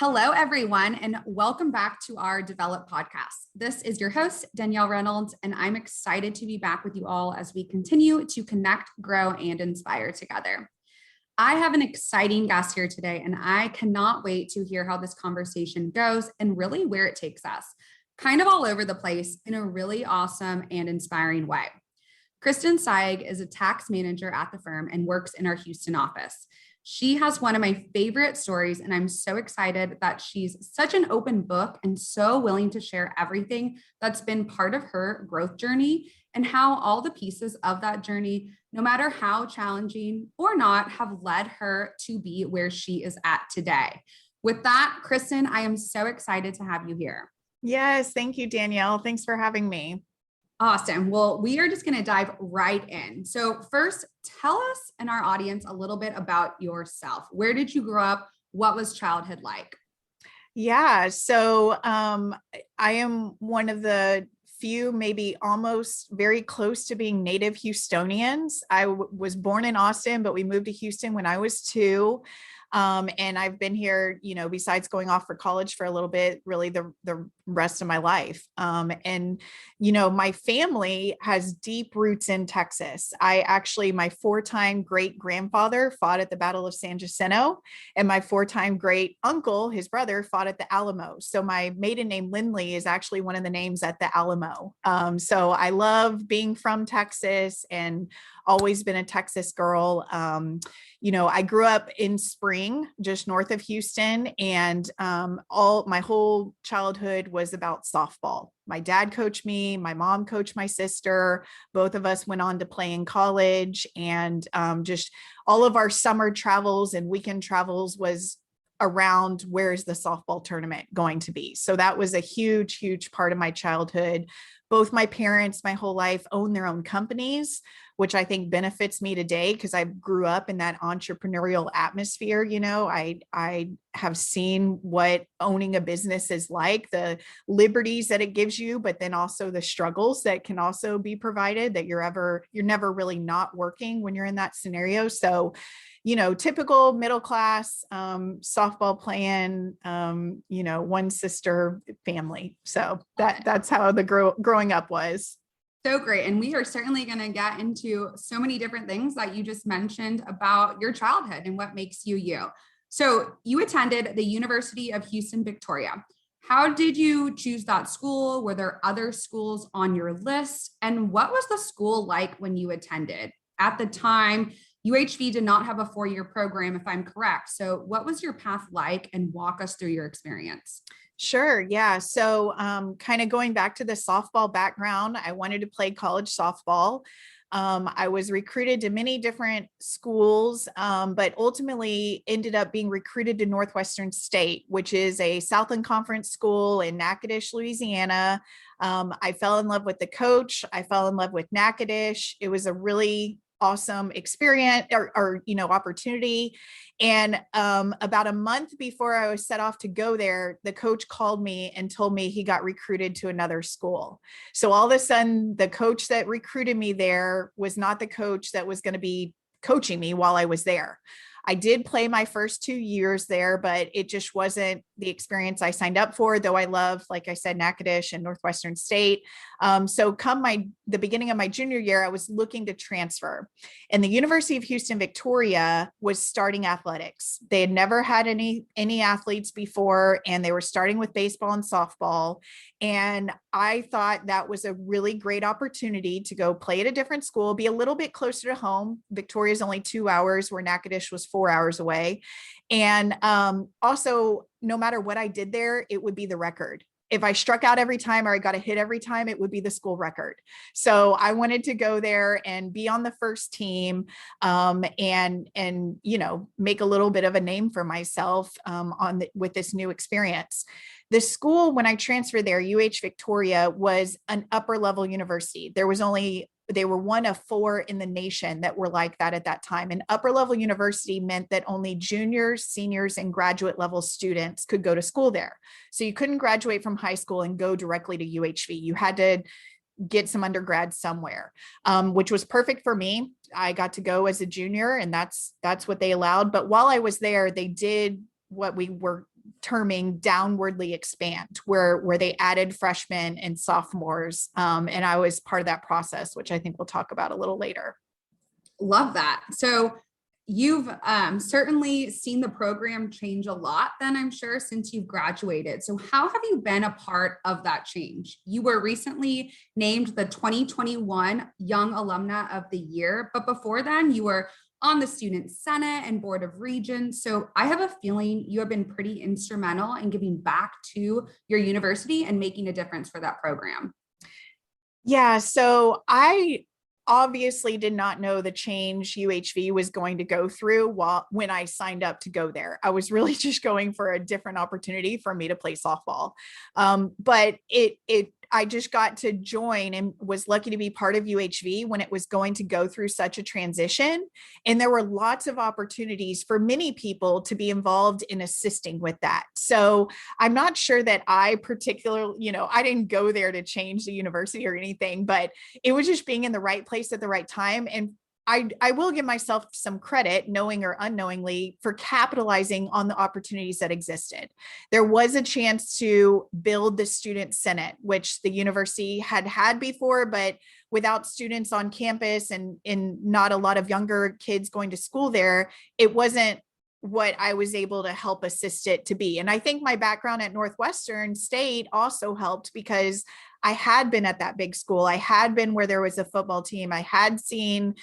Hello, everyone, and welcome back to our Develop podcast. This is your host, Danielle Reynolds, and I'm excited to be back with you all as we continue to connect, grow, and inspire together. I have an exciting guest here today, and I cannot wait to hear how this conversation goes and really where it takes us, kind of all over the place in a really awesome and inspiring way. Kristen Sayegh is a tax manager at the firm and works in our Houston office. She has one of my favorite stories, and I'm so excited that she's such an open book and so willing to share everything that's been part of her growth journey and how all the pieces of that journey, no matter how challenging or not, have led her to be where she is at today. With that, Kristen, I am so excited to have you here. Yes, thank you, Danielle. Thanks for having me. Awesome. Well, we are just going to dive right in. So first, tell us and our audience a little bit about yourself. Where did you grow up? What was childhood like? Yeah, so I am one of the few, maybe almost very close to being native Houstonians. I was born in Austin, but we moved to Houston when I was 2. And I've been here, besides going off for college for a little bit, really the rest of my life. My family has deep roots in Texas. My 4-time great grandfather fought at the Battle of San Jacinto, and my 4-time great uncle, his brother, fought at the Alamo. So my maiden name, Lindley, is actually one of the names at the Alamo. So I love being from Texas and always been a Texas girl. I grew up in Spring, just north of Houston, and my whole childhood was about softball. My dad coached me, my mom coached my sister. Both of us went on to play in college, and just all of our summer travels and weekend travels was around where's the softball tournament going to be. So that was a huge, huge part of my childhood. Both my parents, my whole life, own their own companies, which I think benefits me today because I grew up in that entrepreneurial atmosphere. I have seen what owning a business is like, the liberties that it gives you, but then also the struggles that can also be provided, that you're never really not working when you're in that scenario. So, typical middle class, softball playing, one sister family. So that's how the growing up was. So great. And we are certainly going to get into so many different things that you just mentioned about your childhood and what makes you you. So you attended the University of Houston, Victoria. How did you choose that school? Were there other schools on your list? And what was the school like when you attended? At the time, UHV did not have a 4-year program, if I'm correct. So what was your path like, and walk us through your experience? Sure. Yeah. So kind of going back to the softball background, I wanted to play college softball. I was recruited to many different schools, but ultimately ended up being recruited to Northwestern State, which is a Southland Conference school in Natchitoches, Louisiana. I fell in love with the coach. I fell in love with Natchitoches. It was a really awesome experience or opportunity. And about a month before I was set off to go there, the coach called me and told me he got recruited to another school. So all of a sudden, the coach that recruited me there was not the coach that was going to be coaching me while I was there. I did play my first 2 years there, but it just wasn't the experience I signed up for, though I love, like I said, Natchitoches and Northwestern State. So come the beginning of my junior year, I was looking to transfer. And the University of Houston, Victoria was starting athletics. They had never had any athletes before, and they were starting with baseball and softball. And I thought that was a really great opportunity to go play at a different school, be a little bit closer to home. Victoria is only 2 hours, where Natchitoches was 4 hours away. And also, no matter what I did there, it would be the record. If I struck out every time or I got a hit every time, it would be the school record. So I wanted to go there and be on the first team, and make a little bit of a name for myself with this new experience. The school, when I transferred there, UH Victoria, was an upper level university. They were one of 4 in the nation that were like that at that time. And upper level university meant that only juniors, seniors, and graduate level students could go to school there. So you couldn't graduate from high school and go directly to UHV. You had to get some undergrad somewhere, which was perfect for me. I got to go as a junior, and that's what they allowed. But while I was there, they did what we were terming downwardly expand, where they added freshmen and sophomores. And I was part of that process, which I think we'll talk about a little later. Love that. So you've certainly seen the program change a lot then, I'm sure, since you've graduated. So how have you been a part of that change? You were recently named the 2021 Young Alumna of the Year, but before then you were on the Student Senate and Board of Regents. So I have a feeling you have been pretty instrumental in giving back to your university and making a difference for that program. Yeah, so I obviously did not know the change UHV was going to go through when I signed up to go there. I was really just going for a different opportunity for me to play softball. But I just got to join and was lucky to be part of UHV when it was going to go through such a transition. And there were lots of opportunities for many people to be involved in assisting with that. So I'm not sure that I particularly, I didn't go there to change the university or anything, but it was just being in the right place at the right time. And I will give myself some credit, knowing or unknowingly, for capitalizing on the opportunities that existed. There was a chance to build the Student Senate, which the university had before, but without students on campus and not a lot of younger kids going to school there, it wasn't what I was able to help assist it to be. And I think my background at Northwestern State also helped, because I had been at that big school. I had been where there was a football team. I had seen,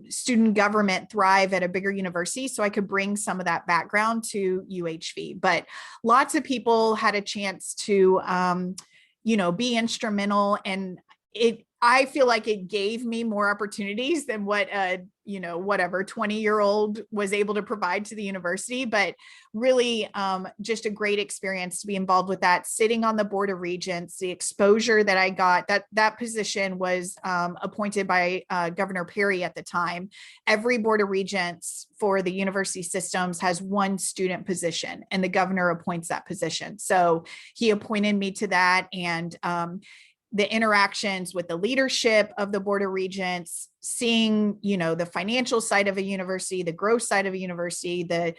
student government thrive at a bigger university. So I could bring some of that background to UHV. But lots of people had a chance to, be instrumental. And I feel like it gave me more opportunities than what 20-year-old was able to provide to the university, but really just a great experience to be involved with that, sitting on the Board of Regents, the exposure that I got. That position was appointed by Governor Perry at the time. Every Board of Regents for the university systems has one student position, and the governor appoints that position. So he appointed me to that, and the interactions with the leadership of the Board of Regents, seeing, the financial side of a university, the growth side of a university, the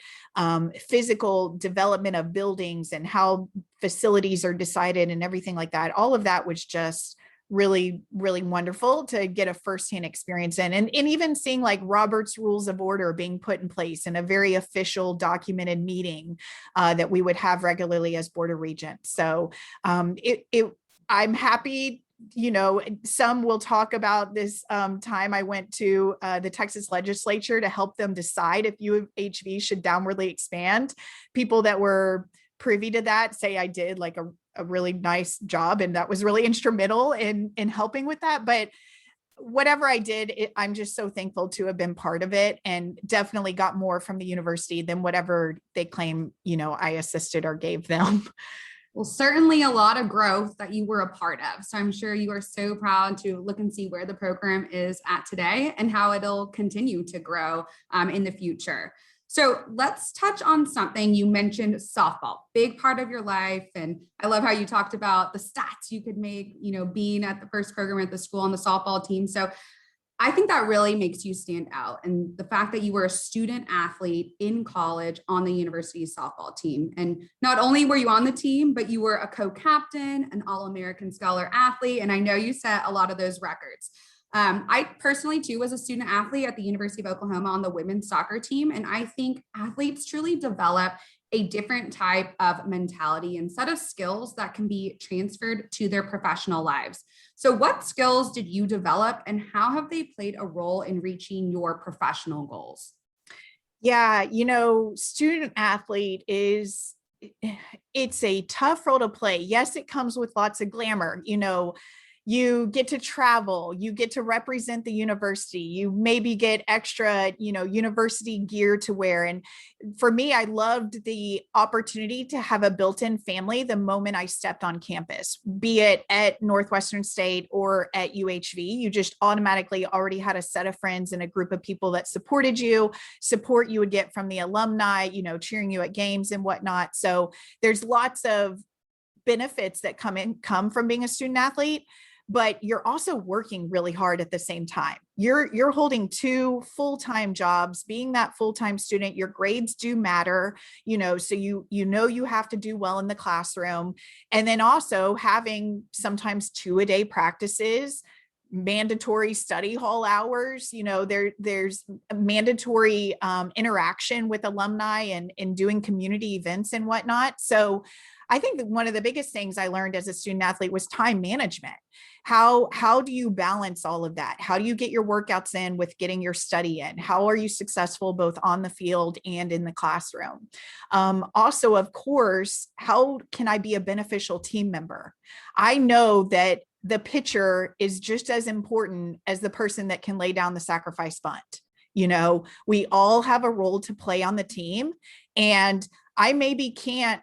physical development of buildings and how facilities are decided and everything like that. All of that was just really, really wonderful to get a firsthand experience in. And even seeing like Robert's Rules of Order being put in place in a very official documented meeting that we would have regularly as Board of Regents. So I'm happy, some will talk about this time I went to the Texas legislature to help them decide if UHV should downwardly expand. People that were privy to that say I did like a really nice job, and that was really instrumental in helping with that. But whatever I did, I'm just so thankful to have been part of it, and definitely got more from the university than whatever they claim, I assisted or gave them. Well, certainly a lot of growth that you were a part of. So I'm sure you are so proud to look and see where the program is at today and how it'll continue to grow in the future. So let's touch on something you mentioned: softball, big part of your life. And I love how you talked about the stats you could make, being at the first program at the school on the softball team. So I think that really makes you stand out. And the fact that you were a student athlete in college on the university's softball team. And not only were you on the team, but you were a co-captain, an All-American Scholar athlete. And I know you set a lot of those records. I personally, too, was a student athlete at the University of Oklahoma on the women's soccer team. And I think athletes truly develop a different type of mentality and set of skills that can be transferred to their professional lives. So what skills did you develop, and how have they played a role in reaching your professional goals? Yeah, student athlete it's a tough role to play. Yes, it comes with lots of glamour. You get to travel, you get to represent the university, you maybe get extra, university gear to wear. And for me, I loved the opportunity to have a built-in family the moment I stepped on campus, be it at Northwestern State or at UHV. You just automatically already had a set of friends and a group of people that supported you, support you would get from the alumni, cheering you at games and whatnot. So there's lots of benefits that come from being a student athlete. but you're also working really hard at the same time. You're holding two full-time jobs. Being that full-time student, your grades do matter, so you have to do well in the classroom. And then also having sometimes 2-a-day practices, mandatory study hall hours, there's mandatory interaction with alumni and doing community events and whatnot. So I think that one of the biggest things I learned as a student athlete was time management. How do you balance all of that? How do you get your workouts in with getting your study in? How are you successful both on the field and in the classroom? Also, of course, how can I be a beneficial team member? I know that the pitcher is just as important as the person that can lay down the sacrifice bunt. We all have a role to play on the team, and I maybe can't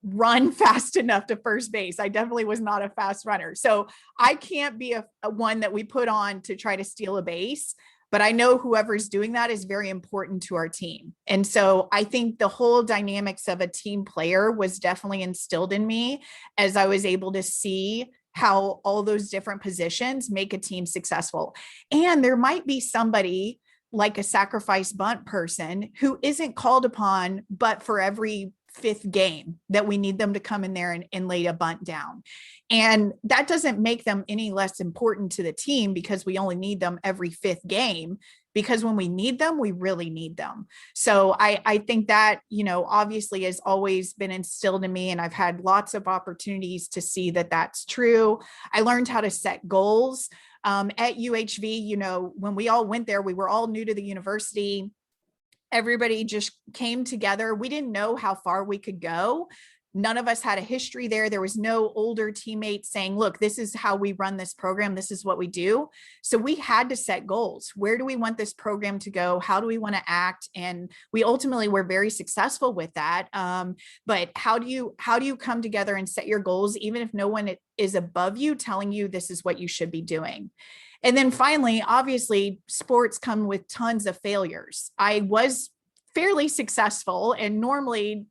run fast enough to first base. I definitely was not a fast runner. So I can't be a one that we put on to try to steal a base, but I know whoever's doing that is very important to our team. And so I think the whole dynamics of a team player was definitely instilled in me as I was able to see how all those different positions make a team successful. And there might be somebody like a sacrifice bunt person who isn't called upon, but for every fifth game that we need them to come in there and lay a bunt down. And that doesn't make them any less important to the team because we only need them every fifth game, because when we need them, we really need them. So I think that, obviously has always been instilled in me, and I've had lots of opportunities to see that that's true. I learned how to set goals. At UHV, when we all went there, we were all new to the university. Everybody just came together. We didn't know how far we could go. None of us had a history there. There was no older teammates saying, look, this is how we run this program. This is what we do. So we had to set goals. Where do we want this program to go? How do we want to act? And we ultimately were very successful with that. But how do you come together and set your goals, even if no one is above you telling you this is what you should be doing? And then finally, obviously, sports come with tons of failures. I was fairly successful and normally,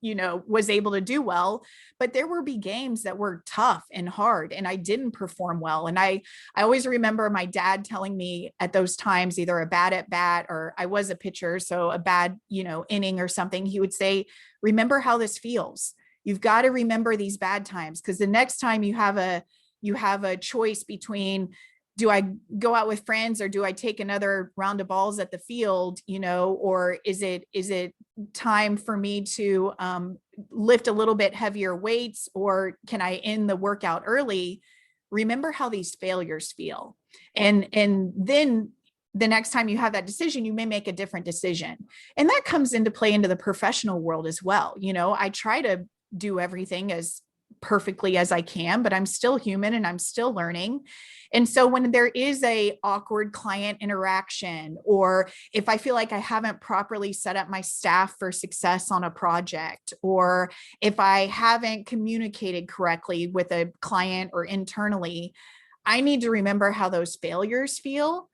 was able to do well, but there will be games that were tough and hard and I didn't perform well. And I always remember my dad telling me at those times, either a bad at bat or I was a pitcher, so a bad, inning or something, he would say, remember how this feels. You've got to remember these bad times, because the next time you have a choice between, do I go out with friends or do I take another round of balls at the field, or is it time for me to lift a little bit heavier weights, or can I end the workout early? Remember how these failures feel. And then the next time you have that decision, you may make a different decision. And that comes into play into the professional world as well. I try to do everything as perfectly as I can, but I'm still human and I'm still learning. And so when there is a awkward client interaction, or if I feel like I haven't properly set up my staff for success on a project, or if I haven't communicated correctly with a client or internally, I need to remember how those failures feel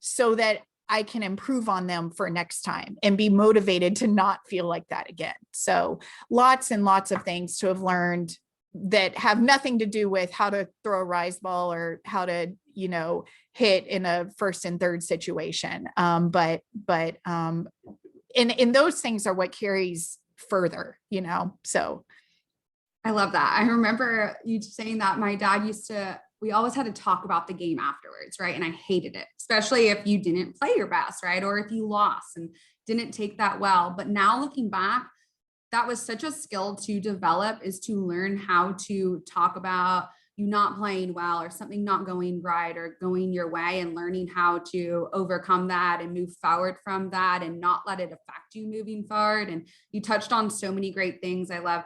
so that I can improve on them for next time and be motivated to not feel like that again. So lots and lots of things to have learned that have nothing to do with how to throw a rise ball or how to, hit in a first and third situation. But in those things are what carries further, so. I love that. I remember you saying that my dad we always had to talk about the game afterwards, right? And I hated it, especially if you didn't play your best, right? Or if you lost and didn't take that well. But now looking back, that was such a skill to develop, is to learn how to talk about you not playing well or something not going right or going your way, and learning how to overcome that and move forward from that and not let it affect you moving forward. And you touched on so many great things. I love,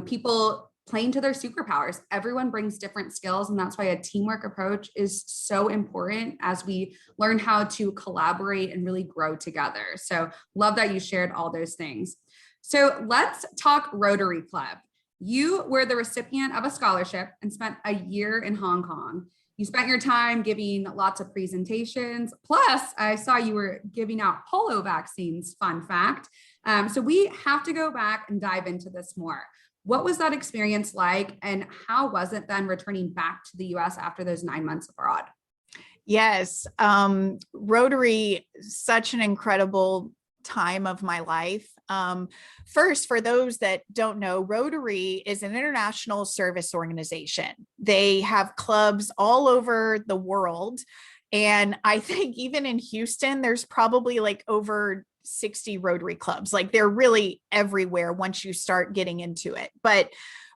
people playing to their superpowers. Everyone brings different skills. And that's why a teamwork approach is so important as we learn how to collaborate and really grow together. So love that you shared all those things. So let's talk Rotary Club. You were the recipient of a scholarship and spent a year in Hong Kong. You spent your time giving lots of presentations. Plus, I saw you were giving out polio vaccines, fun fact. So we have to go back and dive into this more. What was that experience like? And how was it then returning back to the US after those 9 months abroad? Yes. Rotary, such an incredible time of my life. First, for those that don't know, Rotary is an international service organization. They have clubs all over the world. And I think even in Houston, there's probably like over 60 Rotary clubs. Like they're really everywhere once you start getting into it. But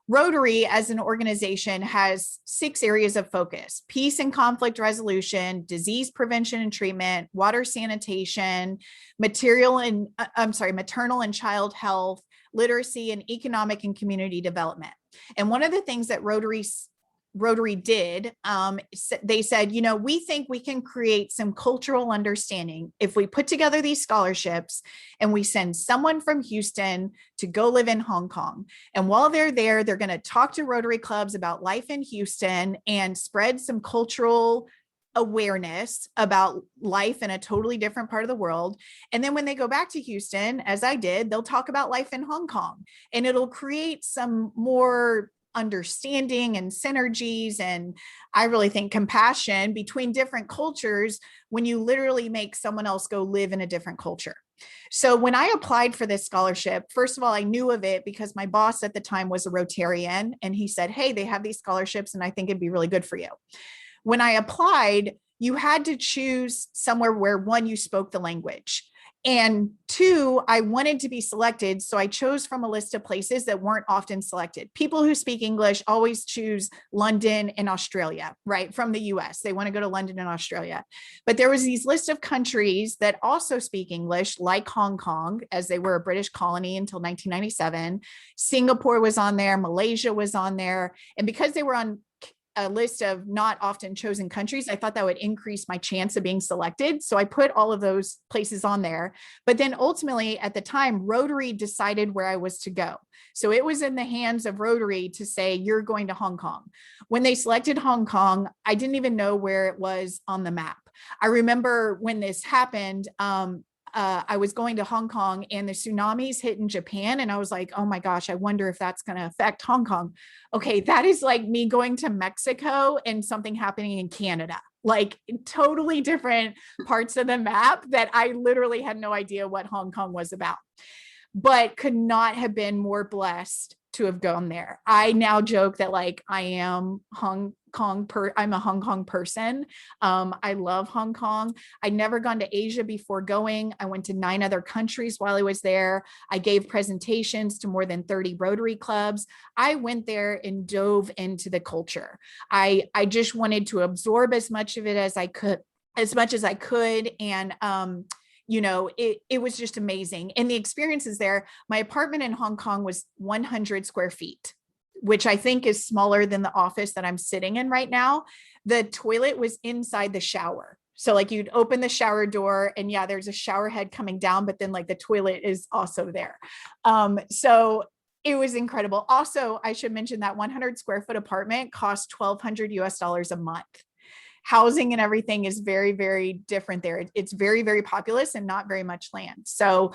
Rotary as an organization has 6 areas of focus: peace and conflict resolution, disease prevention and treatment, water sanitation, maternal and child health, literacy, and economic and community development. And one of the things that Rotary did, they said, we think we can create some cultural understanding if we put together these scholarships and we send someone from Houston to go live in Hong Kong. And while they're there, they're going to talk to Rotary clubs about life in Houston and spread some cultural awareness about life in a totally different part of the world. And then when they go back to Houston, as I did, they'll talk about life in Hong Kong, and it'll create some more understanding and synergies, and I really think compassion between different cultures when you literally make someone else go live in a different culture. So when I applied for this scholarship, first of all, I knew of it because my boss at the time was a Rotarian, and he said, hey, they have these scholarships and I think it'd be really good for you. When I applied, you had to choose somewhere where, one, you spoke the language, and 2, I wanted to be selected. So I chose from a list of places that weren't often selected. People who speak English always choose London and Australia, right? From the US, they want to go to London and Australia. But there was these list of countries that also speak English, like Hong Kong, as they were a British colony until 1997. Singapore was on there, Malaysia was on there. And because they were on a list of not often chosen countries, I thought that would increase my chance of being selected. So I put all of those places on there. But then ultimately at the time, Rotary decided where I was to go. So it was in the hands of Rotary to say, you're going to Hong Kong. When they selected Hong Kong, I didn't even know where it was on the map. I remember when this happened, I was going to Hong Kong and the tsunamis hit in Japan. And I was like, oh my gosh, I wonder if that's going to affect Hong Kong. Okay, that is like me going to Mexico and something happening in Canada, like totally different parts of the map that I literally had no idea what Hong Kong was about, but could not have been more blessed to have gone there. I now joke that like I am I'm a Hong Kong person. I love Hong Kong. I'd never gone to Asia before going. I went to 9 other countries while I was there. I gave presentations to more than 30 Rotary clubs. I went there and dove into the culture. I just wanted to absorb as much of it as I could, And, it was just amazing. And the experiences there, my apartment in Hong Kong was 100 square feet, which I think is smaller than the office that I'm sitting in right now. The toilet was inside the shower. So like you'd open the shower door and yeah, there's a shower head coming down, but then like the toilet is also there. So it was incredible. Also, I should mention that 100 square foot apartment cost $1,200 a month. Housing and everything is very, very different there. It's very, very populous and not very much land. So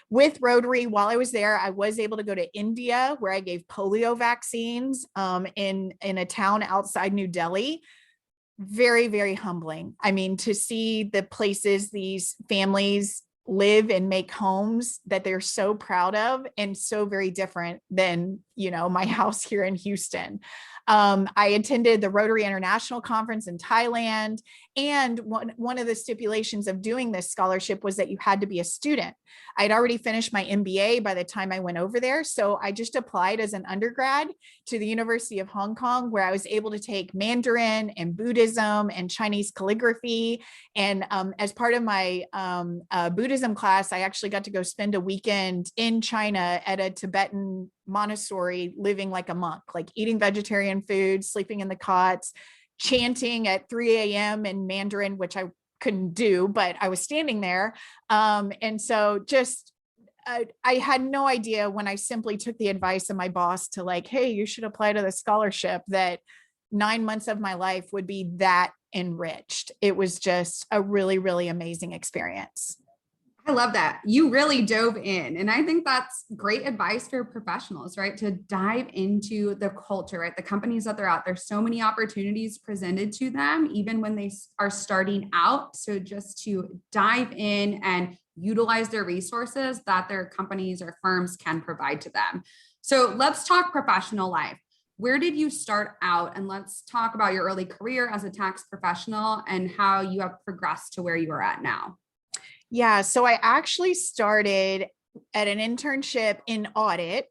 with Rotary, while I was there, I was able to go to India where I gave polio vaccines in a town outside New Delhi. Very, very humbling. I mean, to see the places these families live and make homes that they're so proud of and so very different than, my house here in Houston. I attended the Rotary International Conference in Thailand. And one of the stipulations of doing this scholarship was that you had to be a student. I'd already finished my MBA by the time I went over there. So I just applied as an undergrad to the University of Hong Kong, where I was able to take Mandarin and Buddhism and Chinese calligraphy. And as part of my Buddhism class, I actually got to go spend a weekend in China at a Tibetan Montessori, living like a monk, like eating vegetarian food, sleeping in the cots, chanting at 3 a.m. in Mandarin, which I couldn't do, but I was standing there. And so just, I had no idea when I simply took the advice of my boss to like, hey, you should apply to the scholarship, that 9 months of my life would be that enriched. It was just a really, really amazing experience. I love that. You really dove in. And I think that's great advice for professionals, right? To dive into the culture, right? The companies that they're at, there's so many opportunities presented to them, even when they are starting out. So just to dive in and utilize their resources that their companies or firms can provide to them. So let's talk professional life. Where did you start out? And let's talk about your early career as a tax professional and how you have progressed to where you are at now. Yeah, so I actually started at an internship in audit.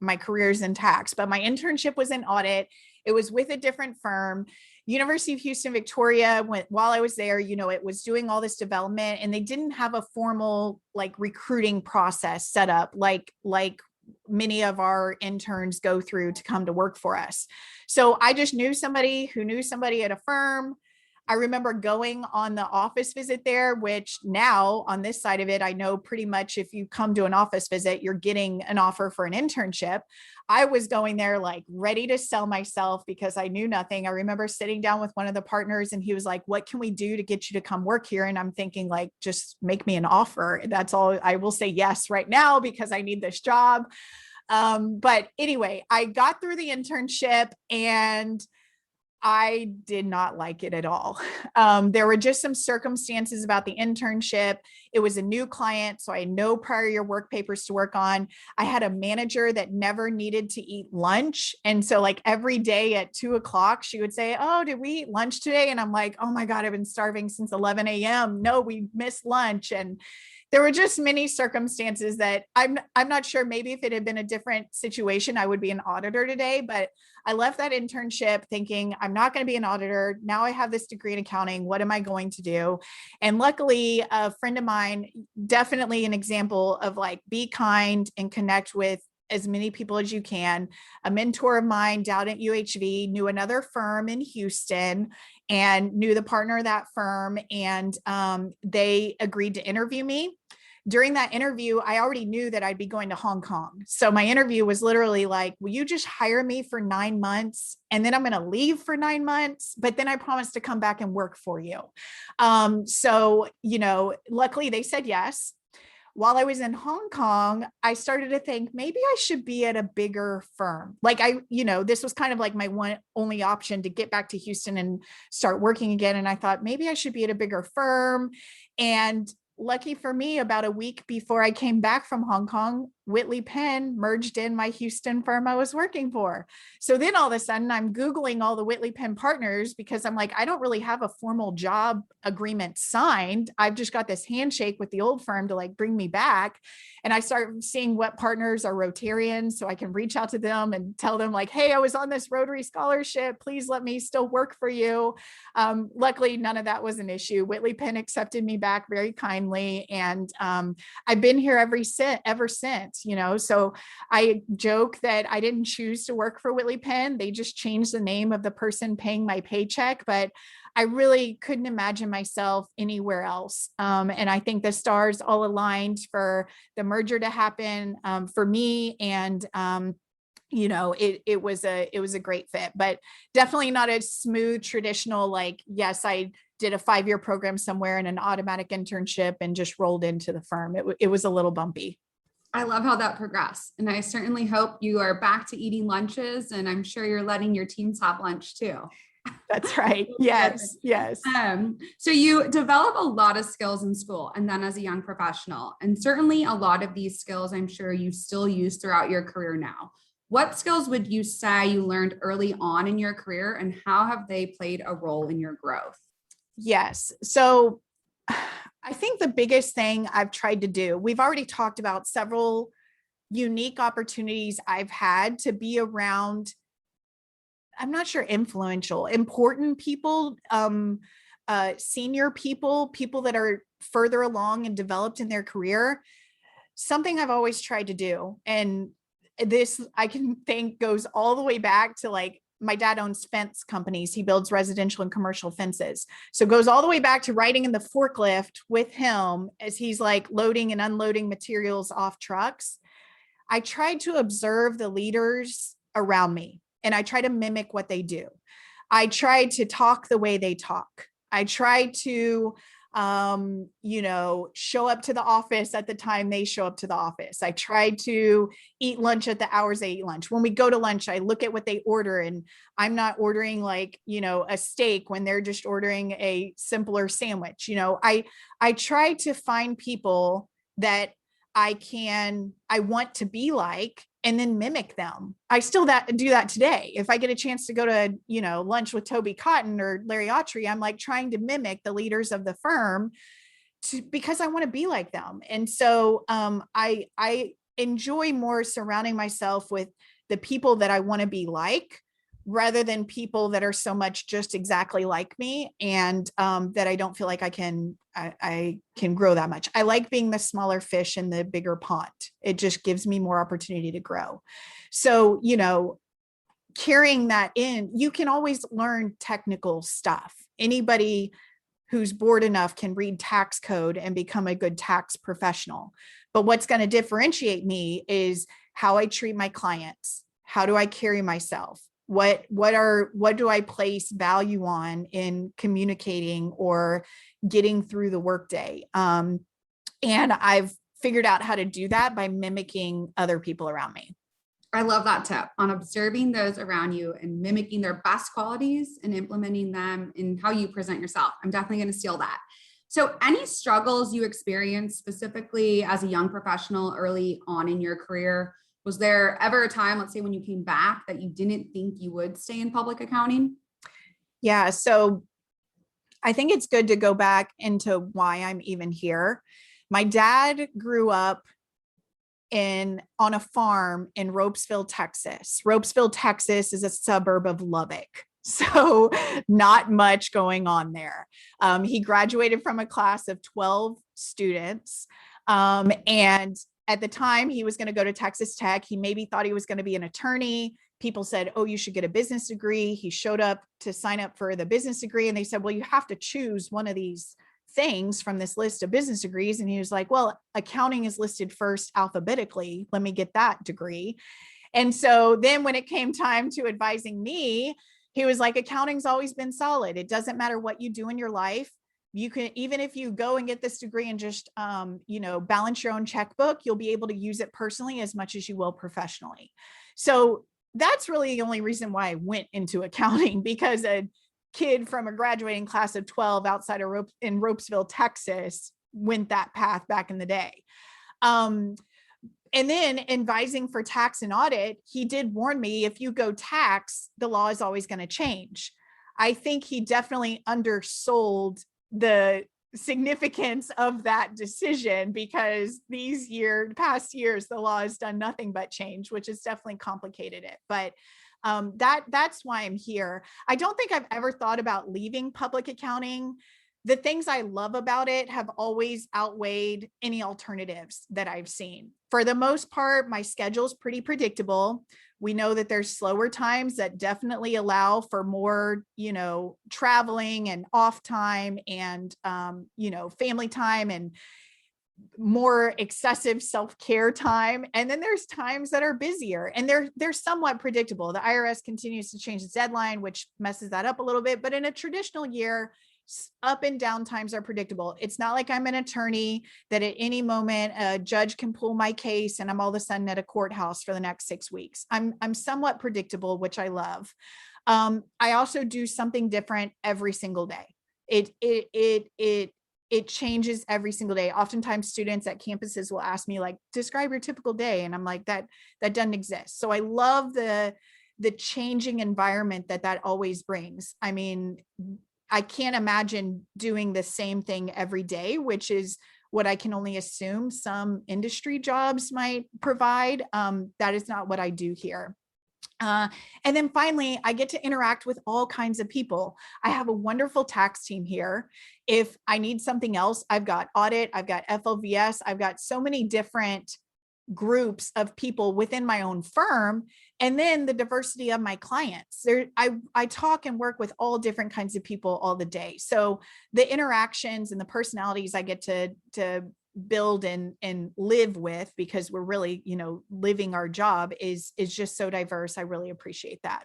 My career's in tax, but my internship was in audit. It was with a different firm. University of Houston, Victoria, while I was there, it was doing all this development, and they didn't have a formal like recruiting process set up like many of our interns go through to come to work for us. So I just knew somebody who knew somebody at a firm. I remember going on the office visit there, which now on this side of it, I know pretty much if you come to an office visit, you're getting an offer for an internship. I was going there like ready to sell myself because I knew nothing. I remember sitting down with one of the partners and he was like, "What can we do to get you to come work here?" And I'm thinking like, just make me an offer. That's all. I will say yes right now because I need this job. But anyway, I got through the internship and I did not like it at all. There were just some circumstances about the internship. It was a new client, so I had no prior year work papers to work on. I had a manager that never needed to eat lunch. And so like every day at 2:00, she would say, "Oh, did we eat lunch today?" And I'm like, "Oh my God, I've been starving since 11 a.m. No, we missed lunch." And there were just many circumstances that I'm not sure, maybe if it had been a different situation, I would be an auditor today, but I left that internship thinking I'm not going to be an auditor. Now I have this degree in accounting. What am I going to do? And luckily, a friend of mine, definitely an example of like, be kind and connect with as many people as you can. A mentor of mine down at UHV knew another firm in Houston and knew the partner of that firm. And they agreed to interview me. During that interview, I already knew that I'd be going to Hong Kong. So my interview was literally like, "Will you just hire me for 9 months? And then I'm going to leave for 9 months, but then I promise to come back and work for you." So, luckily they said yes. While I was in Hong Kong, I started to think maybe I should be at a bigger firm. Like this was kind of like my one only option to get back to Houston and start working again. And I thought maybe I should be at a bigger firm. And lucky for me, about a week before I came back from Hong Kong, Whitley Penn merged in my Houston firm I was working for. So then all of a sudden I'm Googling all the Whitley Penn partners because I'm like, I don't really have a formal job agreement signed. I've just got this handshake with the old firm to like bring me back. And I start seeing what partners are Rotarians so I can reach out to them and tell them like, "Hey, I was on this Rotary scholarship. Please let me still work for you." Luckily, none of that was an issue. Whitley Penn accepted me back very kindly. And I've been here ever since, so I joke that I didn't choose to work for Whitley Penn. They just changed the name of the person paying my paycheck, but I really couldn't imagine myself anywhere else. And I think the stars all aligned for the merger to happen for me. And it was a great fit, but definitely not a smooth traditional, like, yes, I did a 5-year program somewhere and an automatic internship and just rolled into the firm. It was a little bumpy. I love how that progressed. And I certainly hope you are back to eating lunches, and I'm sure you're letting your teams have lunch too. That's right. Yes. Yes. So you develop a lot of skills in school and then as a young professional, and certainly a lot of these skills I'm sure you still use throughout your career now. What skills would you say you learned early on in your career, and how have they played a role in your growth? Yes. So I think the biggest thing I've tried to do, we've already talked about several unique opportunities I've had to be around, I'm not sure, influential, important people, senior people that are further along and developed in their career. Something I've always tried to do. And this, I can think, goes all the way back to like, my dad owns fence companies. He builds residential and commercial fences. So it goes all the way back to riding in the forklift with him as he's like loading and unloading materials off trucks. I tried to observe the leaders around me and I try to mimic what they do. I try to talk the way they talk. I try to show up to the office at the time they show up to the office. I try to eat lunch at the hours they eat lunch. When we go to lunch, I look at what they order, and I'm not ordering like, a steak when they're just ordering a simpler sandwich. I try to find people that I want to be like, and then mimic them. I still do that today. If I get a chance to go to, lunch with Toby Cotton or Larry Autry, I'm like trying to mimic the leaders of the firm because I want to be like them. And so I enjoy more surrounding myself with the people that I want to be like, rather than people that are so much just exactly like me, and that I don't feel like I can grow that much. I like being the smaller fish in the bigger pond. It just gives me more opportunity to grow. So, carrying that in, you can always learn technical stuff. Anybody who's bored enough can read tax code and become a good tax professional. But what's going to differentiate me is how I treat my clients. How do I carry myself? What do I place value on in communicating or getting through the workday? And I've figured out how to do that by mimicking other people around me. I love that tip on observing those around you and mimicking their best qualities and implementing them in how you present yourself. I'm definitely going to steal that. So any struggles you experienced specifically as a young professional early on in your career? Was there ever a time, let's say when you came back, that you didn't think you would stay in public accounting? Yeah. So I think it's good to go back into why I'm even here. My dad grew up on a farm in Ropesville, Texas. Ropesville, Texas is a suburb of Lubbock. So not much going on there. He graduated from a class of 12 students. And at the time he was going to go to Texas Tech. He maybe thought he was going to be an attorney. People said, oh, you should get a business degree. He showed up to sign up for the business degree, and they said, well, you have to choose one of these things from this list of business degrees. And he was like, well, accounting is listed first alphabetically. Let me get that degree. And so then when it came time to advising me, he was like, accounting's always been solid. It doesn't matter what you do in your life. You can, even if you go and get this degree and just, balance your own checkbook, you'll be able to use it personally as much as you will professionally. So that's really the only reason why I went into accounting, because a kid from a graduating class of 12 outside of in Ropesville, Texas, went that path back in the day. And then advising for tax and audit, he did warn me, if you go tax, the law is always going to change. I think he definitely undersold the significance of that decision, because past years, the law has done nothing but change, which has definitely complicated it. But that's why I'm here. I don't think I've ever thought about leaving public accounting. The things I love about it have always outweighed any alternatives that I've seen. For the most part, my schedule's pretty predictable. We know that there's slower times that definitely allow for more, traveling and off time and, family time and more excessive self-care time. And then there's times that are busier, and they're somewhat predictable. The IRS continues to change its deadline, which messes that up a little bit. But in a traditional year, up and down times are predictable. It's not like I'm an attorney that at any moment a judge can pull my case and I'm all of a sudden at a courthouse for the next 6 weeks. I'm somewhat predictable, which I love. I also do something different every single day. It changes every single day. Oftentimes students at campuses will ask me, like, describe your typical day. And I'm like, that doesn't exist. So I love the changing environment that always brings. I mean, I can't imagine doing the same thing every day, which is what I can only assume some industry jobs might provide. That is not what I do here. And then finally, I get to interact with all kinds of people. I have a wonderful tax team here. If I need something else, I've got audit, I've got FLVS, I've got so many different groups of people within my own firm. And then the diversity of my clients. I talk and work with all different kinds of people all the day. So the interactions and the personalities I get to build and live with, because we're really, living our job, is just so diverse. I really appreciate that.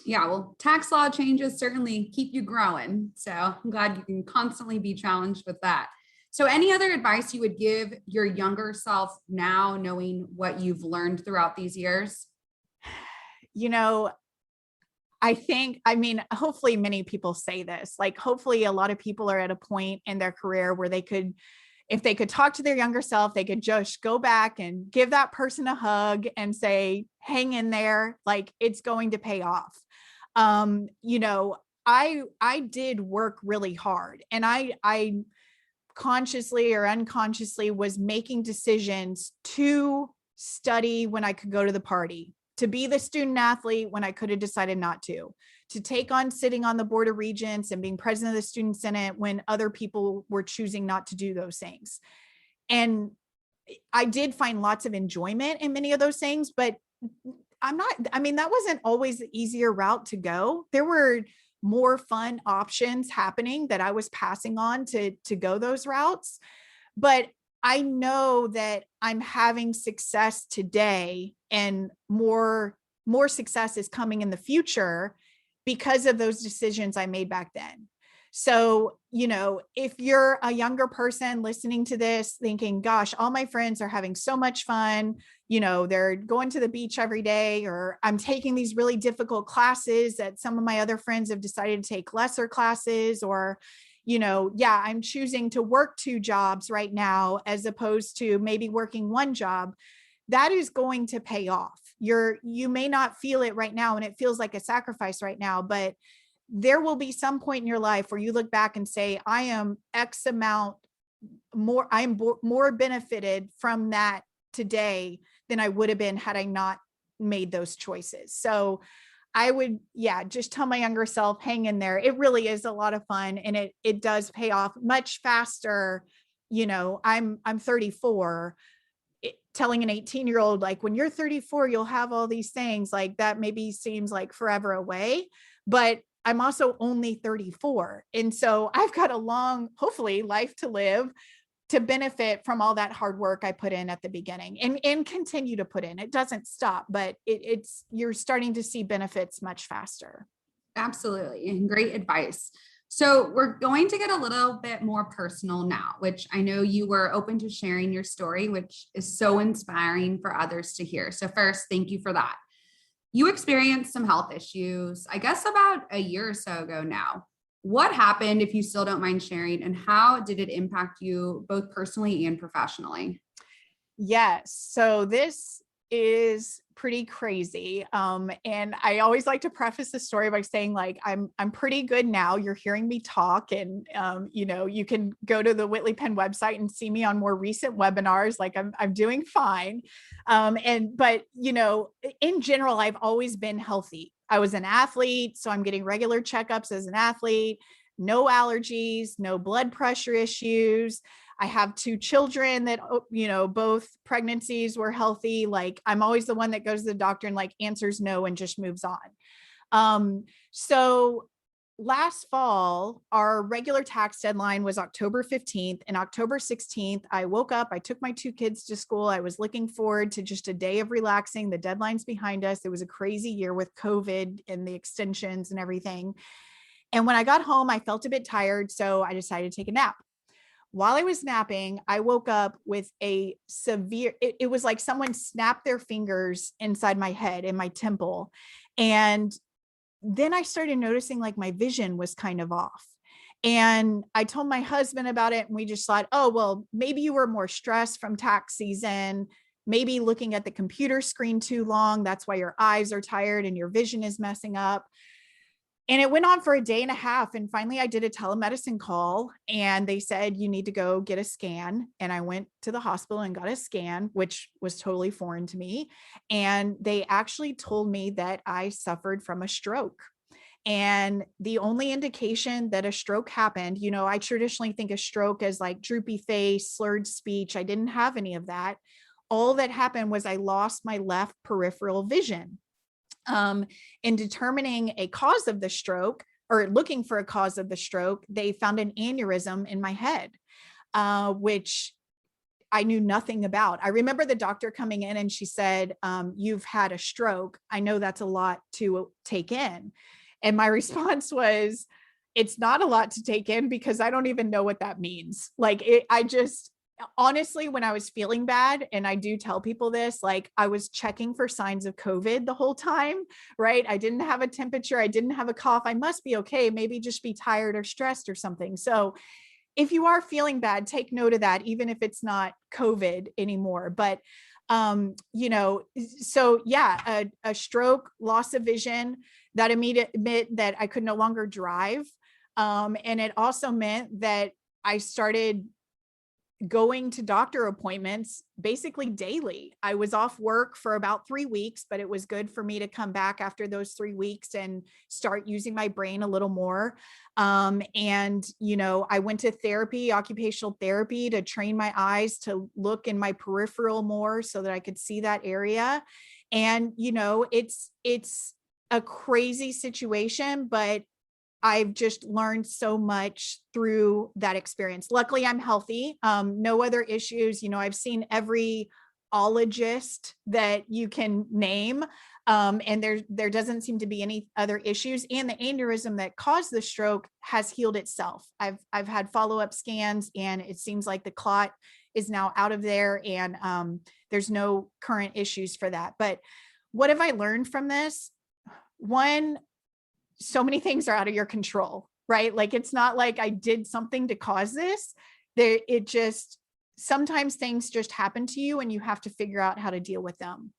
Yeah, well, tax law changes certainly keep you growing. So I'm glad you can constantly be challenged with that. So, any other advice you would give your younger self now, knowing what you've learned throughout these years? You know, I mean, hopefully many people say this, like, hopefully a lot of people are at a point in their career where if they could talk to their younger self, they could just go back and give that person a hug and say, hang in there, like it's going to pay off. You know, I did work really hard, and I consciously or unconsciously was making decisions to study when I could go to the party, to be the student athlete when I could have decided not to take on sitting on the board of regents and being president of the student senate when other people were choosing not to do those things. And I did find lots of enjoyment in many of those things, but I mean, that wasn't always the easier route to go. There were more fun options happening that I was passing on to go those routes. But I know that I'm having success today, and more success is coming in the future because of those decisions I made back then. So, you know, if you're a younger person listening to this thinking, gosh, all my friends are having so much fun, you know, they're going to the beach every day, or I'm taking these really difficult classes that some of my other friends have decided to take lesser classes, or, you know, yeah, I'm choosing to work 2 jobs right now as opposed to maybe working 1 job. That is going to pay off. You may not feel it right now and it feels like a sacrifice right now, but there will be some point in your life where you look back and say, I am X amount more, I'm more benefited from that today than I would have been had I not made those choices. So I would, yeah, just tell my younger self, hang in there. It really is a lot of fun, and it does pay off much faster. You know, I'm 34. Telling an 18-year-old, like, when you're 34, you'll have all these things, like that maybe seems like forever away, but I'm also only 34. And so I've got a long, hopefully, life to live to benefit from all that hard work I put in at the beginning, and continue to put in. It doesn't stop, but you're starting to see benefits much faster. Absolutely. And great advice. So, we're going to get a little bit more personal now, which I know you were open to sharing your story, which is so inspiring for others to hear. So, first, thank you for that. You experienced some health issues, I guess about a year or so ago now. What happened, if you still don't mind sharing, and how did it impact you both personally and professionally? Yes. So this is pretty crazy. And I always like to preface the story by saying, like, I'm pretty good now. You're hearing me talk, and you know, you can go to the Whitley Penn website and see me on more recent webinars. Like, I'm doing fine. But you know, in general, I've always been healthy. I was an athlete, so I'm getting regular checkups as an athlete, no allergies, no blood pressure issues. I have 2 children that, you know, both pregnancies were healthy. Like, I'm always the one that goes to the doctor and like answers no and just moves on. So last fall, our regular tax deadline was October 15th, and October 16th, I woke up, I took my 2 kids to school. I was looking forward to just a day of relaxing. The deadline's behind us. It was a crazy year with COVID and the extensions and everything. And when I got home, I felt a bit tired, so I decided to take a nap. While I was napping, I woke up with a severe, it was like someone snapped their fingers inside my head, in my temple. And then I started noticing like my vision was kind of off. And I told my husband about it, and we just thought, oh, well, maybe you were more stressed from tax season, maybe looking at the computer screen too long. That's why your eyes are tired and your vision is messing up. And it went on for a day and a half. And finally, I did a telemedicine call, and they said, you need to go get a scan. And I went to the hospital and got a scan, which was totally foreign to me. And they actually told me that I suffered from a stroke. And the only indication that a stroke happened, you know, I traditionally think of stroke as like droopy face, slurred speech. I didn't have any of that. All that happened was I lost my left peripheral vision. In determining a cause of the stroke, or looking for a cause of the stroke, they found an aneurysm in my head, which I knew nothing about. I remember the doctor coming in and she said, you've had a stroke. I know that's a lot to take in. And my response was, it's not a lot to take in because I don't even know what that means. Like I just, honestly, when I was feeling bad, and I do tell people this, like I was checking for signs of COVID the whole time, right? I didn't have a temperature. I didn't have a cough. I must be okay. Maybe just be tired or stressed or something. So if you are feeling bad, take note of that, even if it's not COVID anymore. But, so yeah, a stroke, loss of vision, that immediate meant that I could no longer drive. And it also meant that I started going to doctor appointments basically daily. I was off work for about 3 weeks, but it was good for me to come back after those 3 weeks and start using my brain a little more. I went to therapy, occupational therapy, to train my eyes to look in my peripheral more so that I could see that area. And, it's a crazy situation, but I've just learned so much through that experience. Luckily, I'm healthy. No other issues. I've seen every ologist that you can name. And there doesn't seem to be any other issues. And the aneurysm that caused the stroke has healed itself. I've had follow-up scans, and it seems like the clot is now out of there, and there's no current issues for that. But what have I learned from this? One, so many things are out of your control, right? Like, it's not like I did something to cause this. Sometimes things just happen to you and you have to figure out how to deal with them.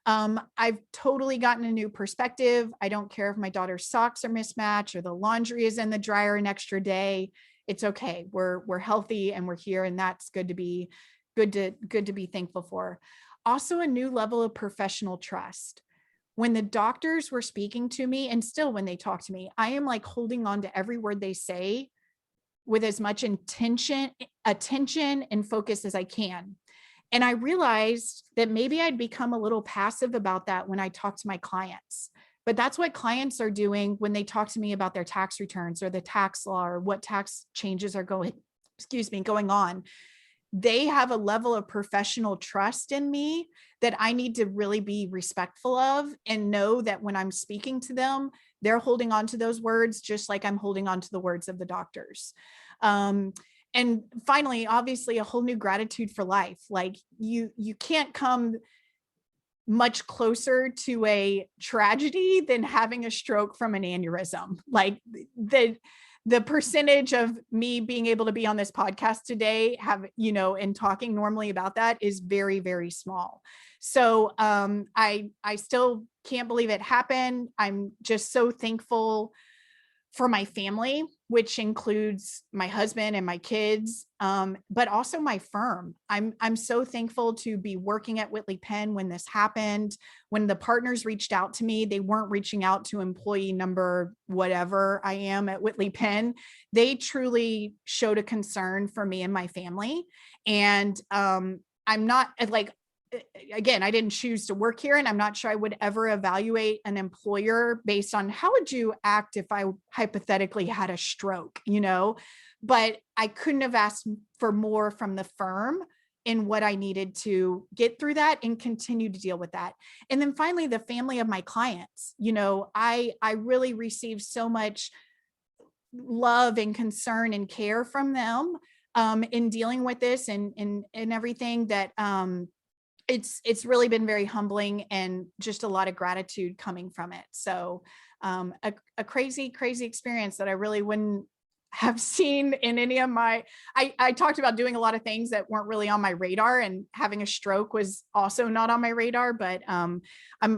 I've totally gotten a new perspective. I don't care if my daughter's socks are mismatched or the laundry is in the dryer an extra day. It's okay. We're healthy and we're here, and that's good to be thankful for. Also, a new level of professional trust. When the doctors were speaking to me, and still when they talk to me, I am like holding on to every word they say with as much attention and focus as I can. And I realized that maybe I'd become a little passive about that when I talk to my clients. But that's what clients are doing when they talk to me about their tax returns or the tax law or what tax changes are going on. They have a level of professional trust in me that I need to really be respectful of, and know that when I'm speaking to them, they're holding on to those words just like I'm holding on to the words of the doctors. And finally, obviously, a whole new gratitude for life. Like you can't come much closer to a tragedy than having a stroke from an aneurysm. Like the percentage of me being able to be on this podcast today, and talking normally about that is very, very small. So I still can't believe it happened. I'm just so thankful for my family, which includes my husband and my kids, but also my firm. I'm so thankful to be working at Whitley Penn when this happened. When the partners reached out to me, they weren't reaching out to employee number whatever I am at Whitley Penn. They truly showed a concern for me and my family. And I'm not like, again, I didn't choose to work here, and I'm not sure I would ever evaluate an employer based on how would you act if I hypothetically had a stroke, but I couldn't have asked for more from the firm in what I needed to get through that and continue to deal with that. And then finally, the family of my clients. I really received so much love and concern and care from them in dealing with this and everything that it's really been very humbling, and just a lot of gratitude coming from it. So a crazy, crazy experience that I really wouldn't have seen in any of I talked about doing a lot of things that weren't really on my radar, and having a stroke was also not on my radar, but I'm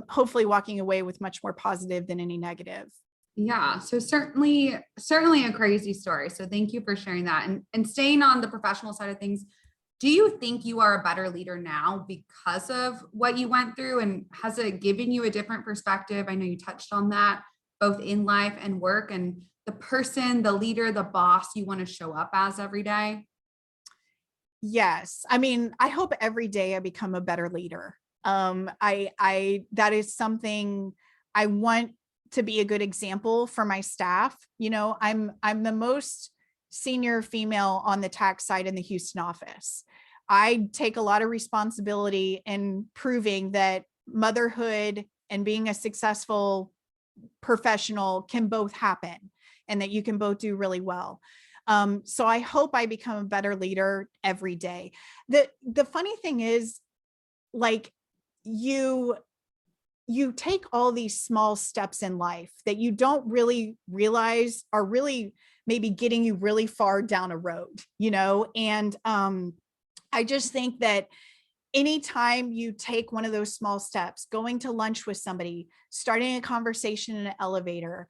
hopefully walking away with much more positive than any negative. Yeah. So certainly a crazy story. So thank you for sharing that. And staying on the professional side of things, do you think you are a better leader now because of what you went through? And has it given you a different perspective? I know you touched on that both in life and work, and the person, the leader, the boss you want to show up as every day. Yes. I mean, I hope every day I become a better leader. That is something I want to be a good example for my staff. I'm the most senior female on the tax side in the Houston office. I take a lot of responsibility in proving that motherhood and being a successful professional can both happen and that you can both do really well. So I hope I become a better leader every day. The funny thing is, like, you take all these small steps in life that you don't really realize are really maybe getting you really far down a road, and I just think that anytime you take one of those small steps, going to lunch with somebody, starting a conversation in an elevator,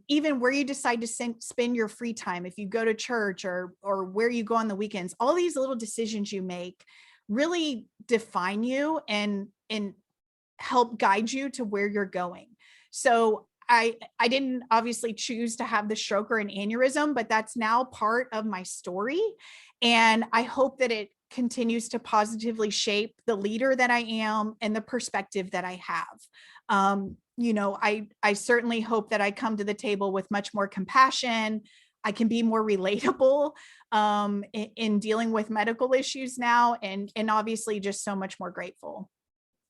even where you decide to spend your free time, if you go to church or where you go on the weekends, all these little decisions you make really define you and help guide you to where you're going. So I didn't obviously choose to have the stroke or an aneurysm, but that's now part of my story. And I hope that it continues to positively shape the leader that I am and the perspective that I have. I certainly hope that I come to the table with much more compassion. I can be more relatable in dealing with medical issues now, and obviously just so much more grateful.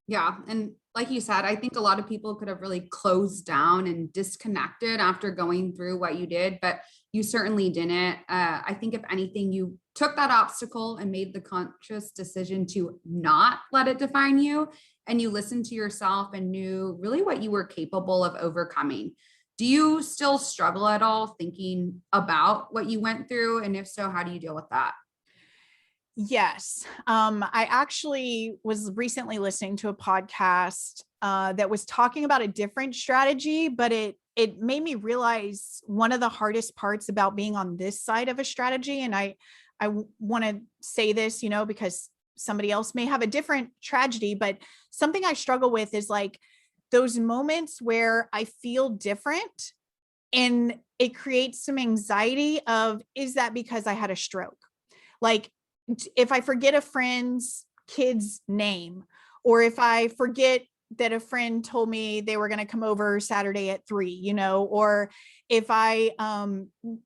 Yeah. And like you said, I think a lot of people could have really closed down and disconnected after going through what you did, but you certainly didn't. I think if anything, you took that obstacle and made the conscious decision to not let it define you. And you listened to yourself and knew really what you were capable of overcoming. Do you still struggle at all thinking about what you went through? And if so, how do you deal with that? Yes. I actually was recently listening to a podcast that was talking about a different strategy, but it made me realize one of the hardest parts about being on this side of a strategy. And I want to say this, because somebody else may have a different tragedy, but something I struggle with is like those moments where I feel different and it creates some anxiety of, is that because I had a stroke? Like, if I forget a friend's kid's name, or if I forget that a friend told me they were going to come over Saturday at 3, or if I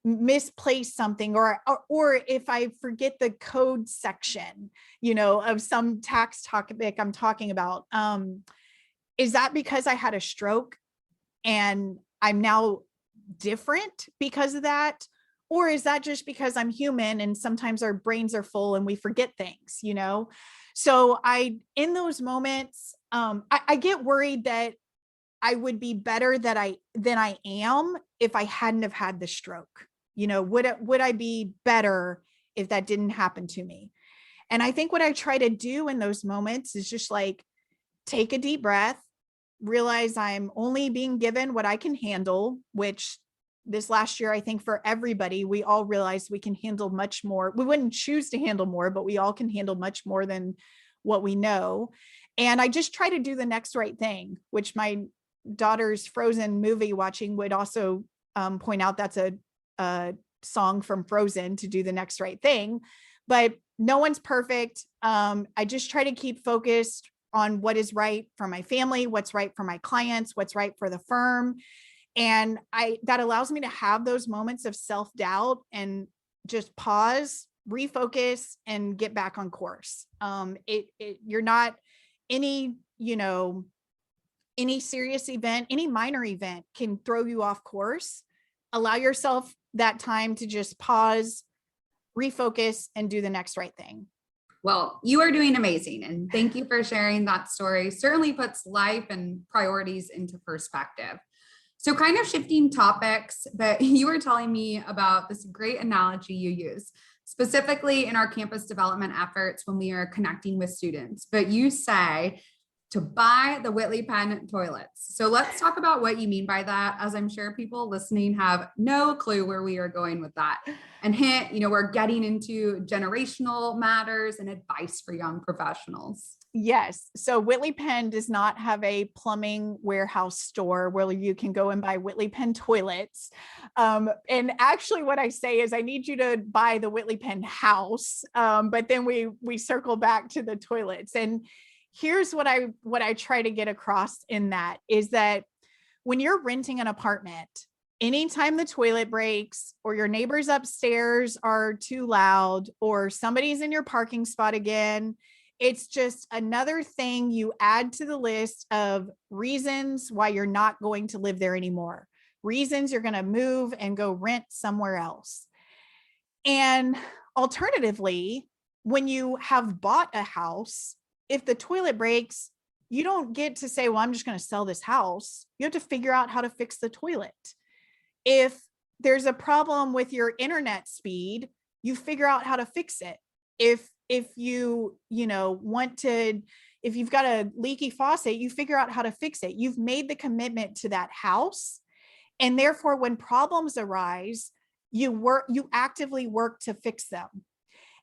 misplace something, or if I forget the code section, of some tax topic I'm talking about, is that because I had a stroke and I'm now different because of that? Or is that just because I'm human and sometimes our brains are full and we forget things, So in those moments, I get worried that I would be better than I am if I hadn't have had the stroke. Would I be better if that didn't happen to me? And I think what I try to do in those moments is just like, take a deep breath, realize I'm only being given what I can handle, which this last year, I think for everybody, we all realized we can handle much more. We wouldn't choose to handle more, but we all can handle much more than what we know. And I just try to do the next right thing, which my daughter's Frozen movie watching would also point out that's a song from Frozen, to do the next right thing. But no one's perfect. I just try to keep focused on what is right for my family, what's right for my clients, what's right for the firm. And that allows me to have those moments of self-doubt and just pause, refocus, and get back on course. You're not any serious event, any minor event can throw you off course. Allow yourself that time to just pause, refocus, and do the next right thing. Well, you are doing amazing. And thank you for sharing that story. Certainly puts life and priorities into perspective. So kind of shifting topics, but you were telling me about this great analogy you use, specifically in our campus development efforts when we are connecting with students. But you say to buy the Whitley Penn toilets. So let's talk about what you mean by that, as I'm sure people listening have no clue where we are going with that. And hint, we're getting into generational matters and advice for young professionals. Yes. So Whitley Penn does not have a plumbing warehouse store where you can go and buy Whitley Penn toilets. And actually what I say is I need you to buy the Whitley Penn house. But then we circle back to the toilets. And here's what I try to get across in that is that when you're renting an apartment, anytime the toilet breaks or your neighbors upstairs are too loud or somebody's in your parking spot again, it's just another thing you add to the list of reasons why you're not going to live there anymore, reasons you're going to move and go rent somewhere else. And alternatively, when you have bought a house, if the toilet breaks, you don't get to say, well, I'm just going to sell this house. You have to figure out how to fix the toilet. If there's a problem with your internet speed, you figure out how to fix it. If you want to, if you've got a leaky faucet, you figure out how to fix it. You've made the commitment to that house. And therefore, when problems arise, you actively work to fix them.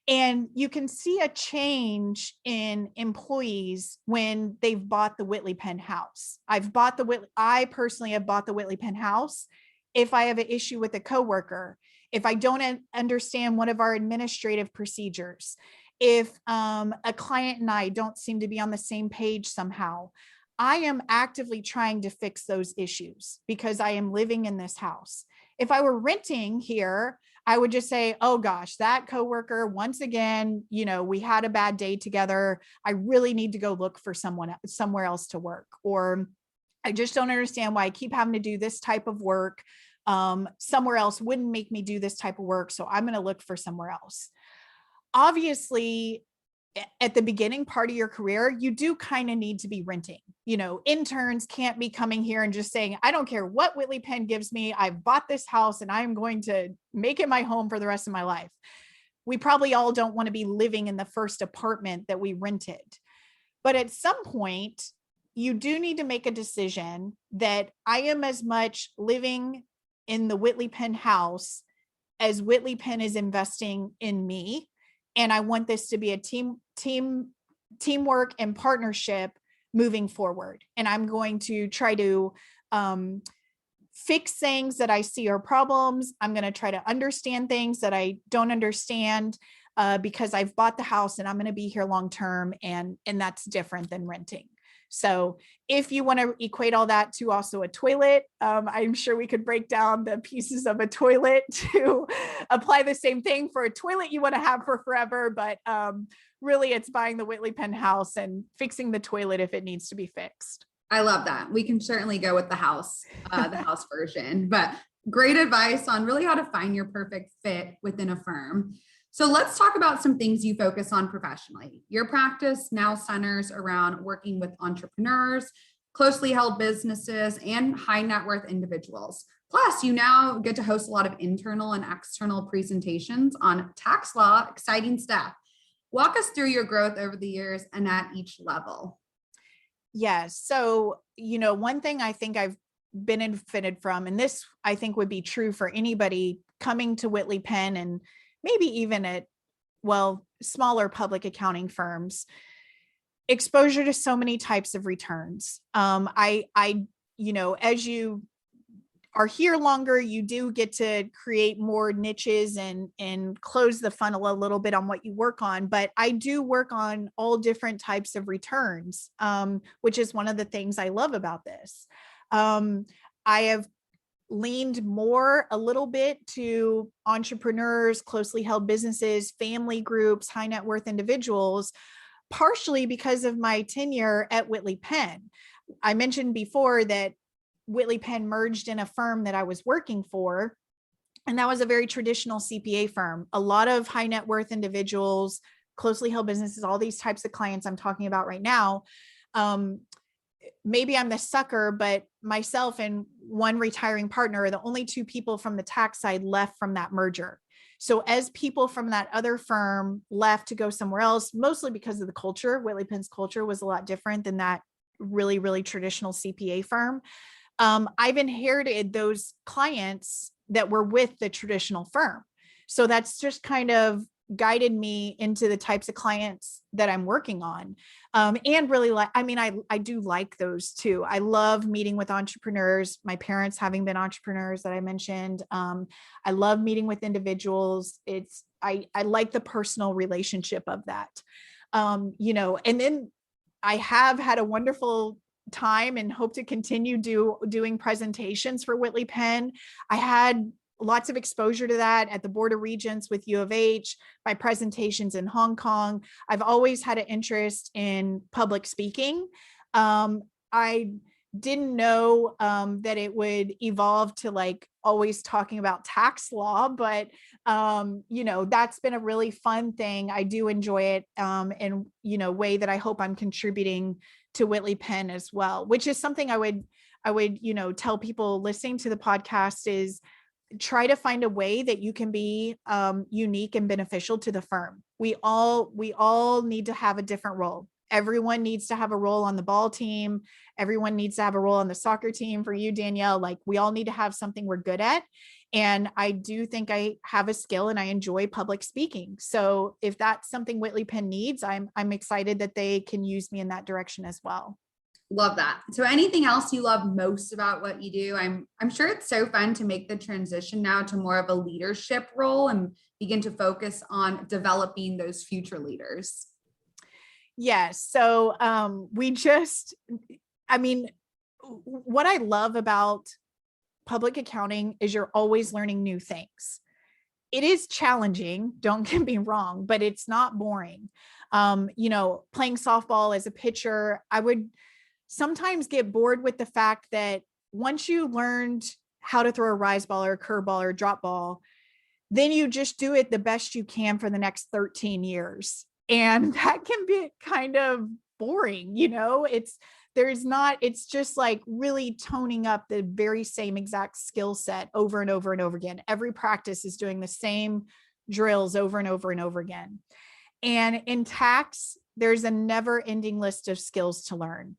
And you can see a change in employees when they've bought the Whitley Penn house. I personally have bought the Whitley Penn house. If I have an issue with a coworker, if I don't understand one of our administrative procedures, if a client and I don't seem to be on the same page somehow, I am actively trying to fix those issues because I am living in this house. If I were renting here, I would just say, oh gosh, that coworker, once again, we had a bad day together. I really need to go look for somewhere else to work. Or I just don't understand why I keep having to do this type of work. Somewhere else wouldn't make me do this type of work. So I'm going to look for somewhere else. Obviously, at the beginning part of your career, you do kind of need to be renting. Interns can't be coming here and just saying, I don't care what Whitley Penn gives me. I've bought this house and I'm going to make it my home for the rest of my life. We probably all don't want to be living in the first apartment that we rented. But at some point, you do need to make a decision that I am as much living in the Whitley Penn house as Whitley Penn is investing in me. And I want this to be a teamwork and partnership moving forward. And I'm going to try to fix things that I see are problems. I'm going to try to understand things that I don't understand because I've bought the house and I'm going to be here long term. And that's different than renting. So if you want to equate all that to also a toilet, I'm sure we could break down the pieces of a toilet to apply the same thing for a toilet you want to have for forever. But really, it's buying the Whitley Penn house and fixing the toilet if it needs to be fixed. I love that. We can certainly go with the house version, but great advice on really how to find your perfect fit within a firm. So let's talk about some things you focus on professionally. Your practice now centers around working with entrepreneurs, closely held businesses, and high net worth individuals. Plus, you now get to host a lot of internal and external presentations on tax law, exciting stuff. Walk us through your growth over the years and at each level. Yes. So, one thing I think I've benefited from, and this I think would be true for anybody coming to Whitley Penn and maybe even at, smaller public accounting firms, exposure to so many types of returns. As you are here longer, you do get to create more niches and close the funnel a little bit on what you work on. But I do work on all different types of returns, which is one of the things I love about this. I have leaned a little bit to entrepreneurs, closely held businesses, family groups, high net worth individuals, partially because of my tenure at Whitley Penn. I mentioned before that Whitley Penn merged in a firm that I was working for, and that was a very traditional CPA firm. A lot of high net worth individuals, closely held businesses, all these types of clients I'm talking about right now. Maybe I'm the sucker, but myself and one retiring partner are the only two people from the tax side left from that merger. So as people from that other firm left to go somewhere else, mostly because of the culture, Whitley Penn's culture was a lot different than that really, really traditional CPA firm. I've inherited those clients that were with the traditional firm. So that's just kind of guided me into the types of clients that I'm working on. And really I do like those too. I love meeting with entrepreneurs, my parents having been entrepreneurs that I mentioned. I love meeting with individuals. I like the personal relationship of that. And then I have had a wonderful time and hope to continue doing presentations for Whitley Penn. I had lots of exposure to that at the Board of Regents with U of H, my presentations in Hong Kong. I've always had an interest in public speaking. I didn't know that it would evolve to like always talking about tax law, but that's been a really fun thing. I do enjoy it in way that I hope I'm contributing to Whitley Penn as well, which is something I would tell people listening to the podcast is try to find a way that you can be unique and beneficial to the firm. We all need to have a different role. Everyone needs to have a role on the ball team. Everyone needs to have a role on the soccer team. For you, Danielle, like we all need to have something we're good at. And I do think I have a skill and I enjoy public speaking. So if that's something Whitley Penn needs, I'm excited that they can use me in that direction as well. Love that. So anything else you love most about what you do? I'm sure it's so fun to make the transition now to more of a leadership role and begin to focus on developing those future leaders. Yes. So what I love about public accounting is you're always learning new things. It is challenging, don't get me wrong, but it's not boring. Playing softball as a pitcher, I would sometimes get bored with the fact that once you learned how to throw a rise ball or a curve ball or a drop ball, then you just do it the best you can for the next 13 years. And that can be kind of boring, it's just like really toning up the very same exact skill set over and over and over again. Every practice is doing the same drills over and over and over again. And in tax, there's a never ending list of skills to learn.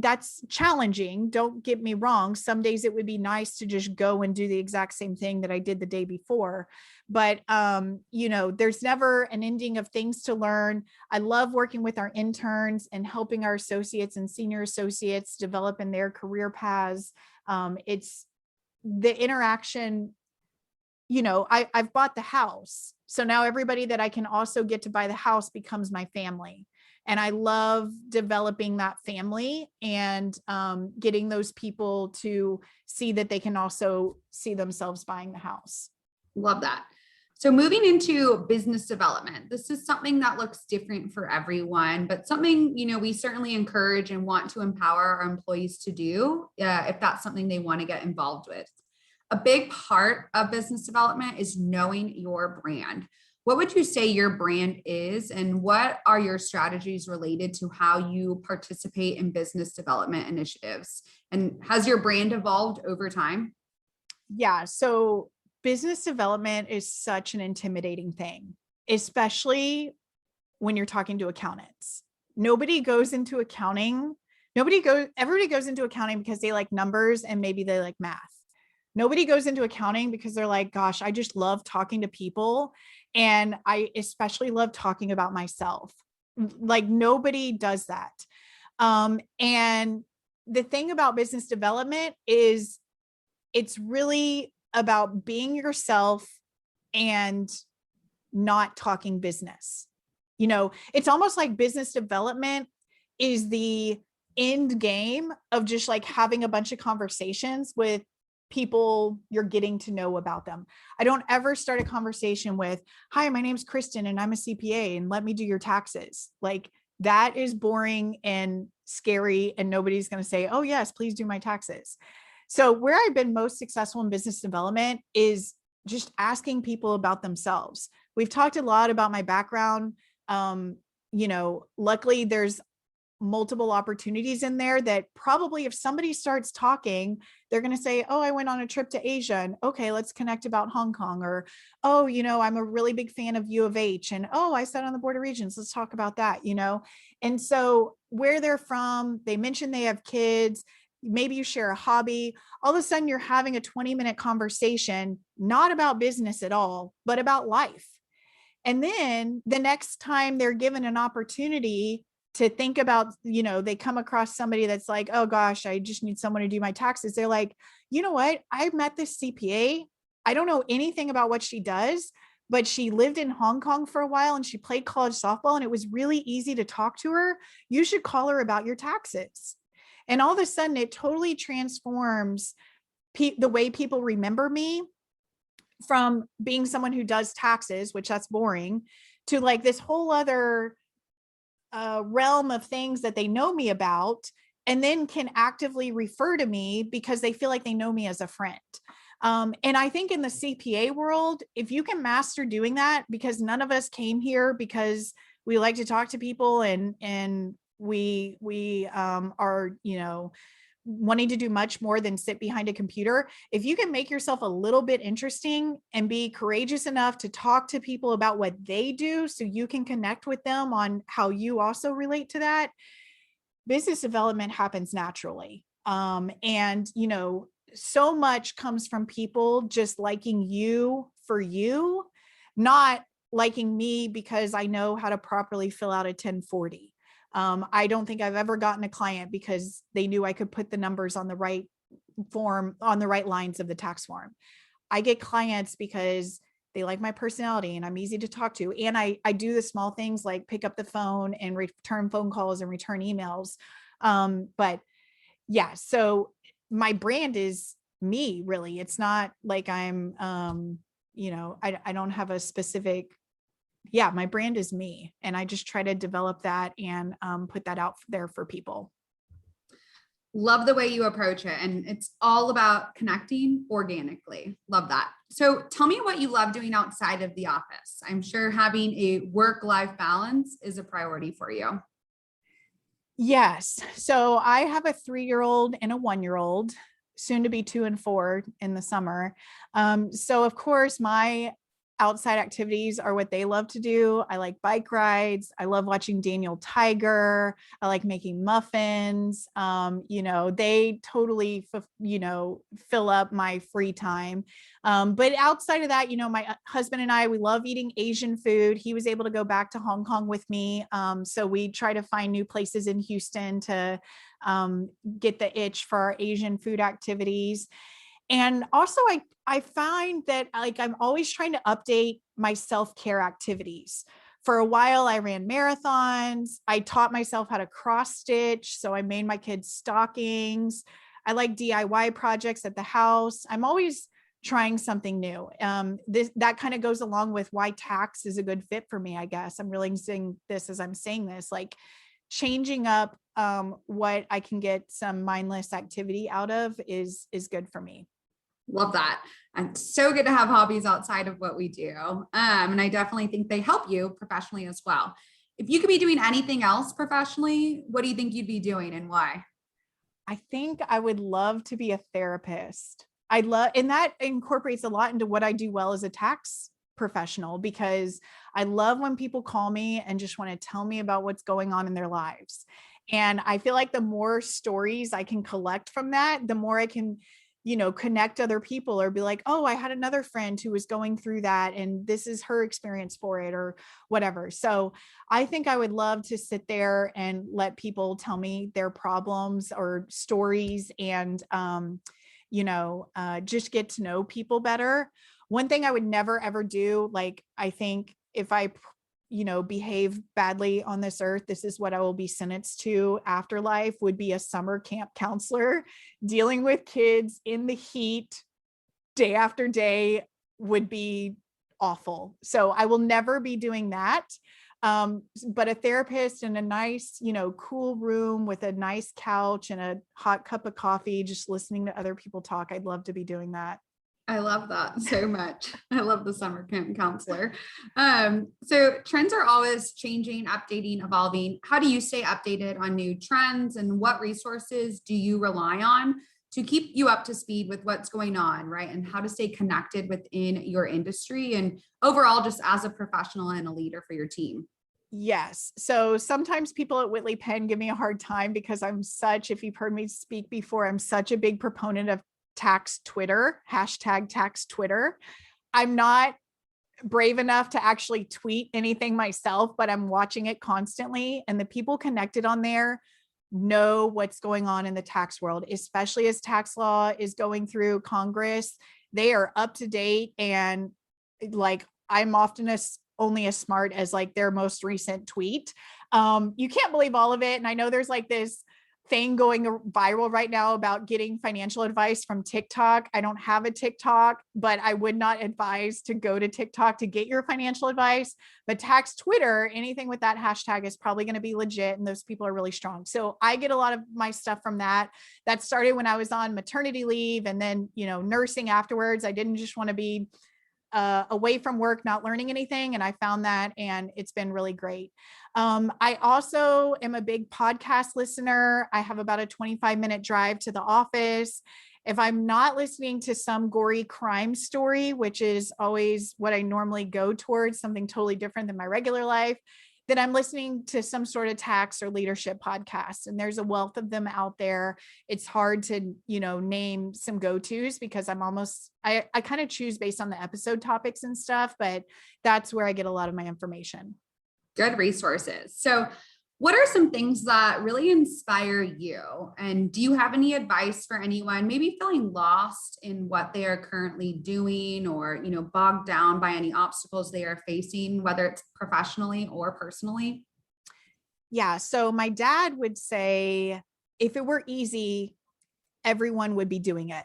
That's challenging. Don't get me wrong. Some days it would be nice to just go and do the exact same thing that I did the day before. But, there's never an ending of things to learn. I love working with our interns and helping our associates and senior associates develop in their career paths. It's the interaction. I've bought the house. So now everybody that I can also get to buy the house becomes my family. And I love developing that family and getting those people to see that they can also see themselves buying the house. Love that. So moving into business development, this is something that looks different for everyone, but something, we certainly encourage and want to empower our employees to do if that's something they want to get involved with. A big part of business development is knowing your brand. What would you say your brand is, and what are your strategies related to how you participate in business development initiatives? And has your brand evolved over time? Yeah, so business development is such an intimidating thing, especially when you're talking to accountants. Everybody goes into accounting because they like numbers and maybe they like math. Nobody goes into accounting because they're like, gosh, I just love talking to people. And I especially love talking about myself. Like nobody does that. And the thing about business development is it's really about being yourself and not talking business. It's almost like business development is the end game of just like having a bunch of conversations with people you're getting to know about them. I don't ever start a conversation with, hi, my name's Kristen and I'm a CPA and let me do your taxes. Like that is boring and scary and nobody's going to say, oh yes, please do my taxes. So where I've been most successful in business development is just asking people about themselves. We've talked a lot about my background. Luckily there's multiple opportunities in there that probably if somebody starts talking, they're going to say, oh, I went on a trip to Asia and okay, let's connect about Hong Kong, or, oh, I'm a really big fan of U of H and, oh, I sat on the Board of Regents. Let's talk about that, And so where they're from, they mention they have kids, maybe you share a hobby, all of a sudden you're having a 20-minute conversation, not about business at all, but about life. And then the next time they're given an opportunity to think about, they come across somebody that's like, oh gosh, I just need someone to do my taxes. They're like, you know what? I met this CPA. I don't know anything about what she does, but she lived in Hong Kong for a while and she played college softball and it was really easy to talk to her. You should call her about your taxes. And all of a sudden it totally transforms the way people remember me, from being someone who does taxes, which that's boring, to like this whole other realm of things that they know me about, and then can actively refer to me because they feel like they know me as a friend. And I think in the CPA world, if you can master doing that, because none of us came here because we like to talk to people and we are, wanting to do much more than sit behind a computer. If you can make yourself a little bit interesting and be courageous enough to talk to people about what they do so you can connect with them on how you also relate to that, business development happens naturally. And so much comes from people just liking you for you, not liking me because I know how to properly fill out a 1040. I don't think I've ever gotten a client because they knew I could put the numbers on the right form, on the right lines of the tax form. I get clients because they like my personality and I'm easy to talk to. And I do the small things like pick up the phone and return phone calls and return emails. But yeah, so my brand is me, really. It's not like I'm, I don't have a specific, my brand is me. And I just try to develop that and put that out there for people. Love the way you approach it. And it's all about connecting organically. Love that. So tell me what you love doing outside of the office. I'm sure having a work-life balance is a priority for you. Yes. So I have a 3-year-old and a 1-year-old, soon to be 2 and 4 in the summer. So of course my outside activities are what they love to do. I like bike rides. I love watching Daniel Tiger. I like making muffins. They totally, fill up my free time. But outside of that, my husband and I, we love eating Asian food. He was able to go back to Hong Kong with me. So we try to find new places in Houston to get the itch for our Asian food activities. And also I find that I'm always trying to update my self-care activities. For a while, I ran marathons. I taught myself how to cross stitch. So I made my kids stockings. I like DIY projects at the house. I'm always trying something new. That kind of goes along with why tax is a good fit for me, I guess. I'm realizing this as I'm saying this, like changing up what I can get some mindless activity out of is good for me. Love that. And so good to have hobbies outside of what we do. And I definitely think they help you professionally as well. If you could be doing anything else professionally, what do you think you'd be doing and why? I think I would love to be a therapist. And that incorporates a lot into what I do well as a tax professional, because I love when people call me and just want to tell me about what's going on in their lives. And I feel like the more stories I can collect from that, the more I can connect other people or be like, oh, I had another friend who was going through that and this is her experience for it or whatever. So I think I would love to sit there and let people tell me their problems or stories and, just get to know people better. One thing I would never, ever do, I think if I behave badly on this earth, this is what I will be sentenced to afterlife, would be a summer camp counselor. Dealing with kids in the heat day after day would be awful. So I will never be doing that. But a therapist in a nice, cool room with a nice couch and a hot cup of coffee, just listening to other people talk, I'd love to be doing that. I love that so much. I love the summer camp counselor. So trends are always changing, updating, evolving. How do you stay updated on new trends and what resources do you rely on to keep you up to speed with what's going on, right? And how to stay connected within your industry and overall just as a professional and a leader for your team? Yes. So sometimes people at Whitley Penn give me a hard time because if you've heard me speak before, I'm such a big proponent of tax Twitter, hashtag tax Twitter. I'm not brave enough to actually tweet anything myself, but I'm watching it constantly. And the people connected on there know what's going on in the tax world, especially as tax law is going through Congress. They are up to date and I'm often only as smart as like their most recent tweet. You can't believe all of it. And I know there's like this thing going viral right now about getting financial advice from TikTok. I don't have a TikTok, but I would not advise to go to TikTok to get your financial advice. But tax Twitter, anything with that hashtag is probably going to be legit. And those people are really strong. So I get a lot of my stuff from that. That started when I was on maternity leave and then, nursing afterwards. I didn't just want to be away from work, not learning anything. And I found that, and it's been really great. I also am a big podcast listener. I have about a 25-minute drive to the office. If I'm not listening to some gory crime story, which is always what I normally go towards, something totally different than my regular life, then I'm listening to some sort of tax or leadership podcast. And there's a wealth of them out there. It's hard to, name some go-tos because I kind of choose based on the episode topics and stuff, but that's where I get a lot of my information. Good resources. So what are some things that really inspire you? And do you have any advice for anyone maybe feeling lost in what they are currently doing or, bogged down by any obstacles they are facing, whether it's professionally or personally? Yeah. So my dad would say, if it were easy, everyone would be doing it.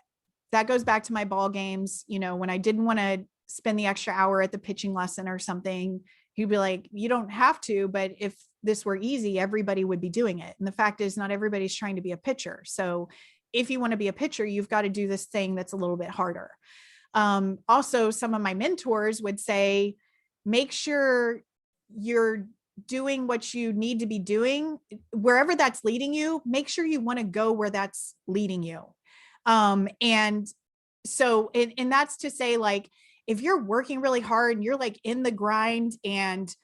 That goes back to my ball games. When I didn't want to spend the extra hour at the pitching lesson or something, he'd be like, you don't have to, but if this were easy, everybody would be doing it. And the fact is, not everybody's trying to be a pitcher. So if you want to be a pitcher, you've got to do this thing that's a little bit harder. Also, some of my mentors would say, make sure you're doing what you need to be doing, wherever that's leading you, make sure you want to go where that's leading you. And that's to say, like, if you're working really hard and you're like in the grind and,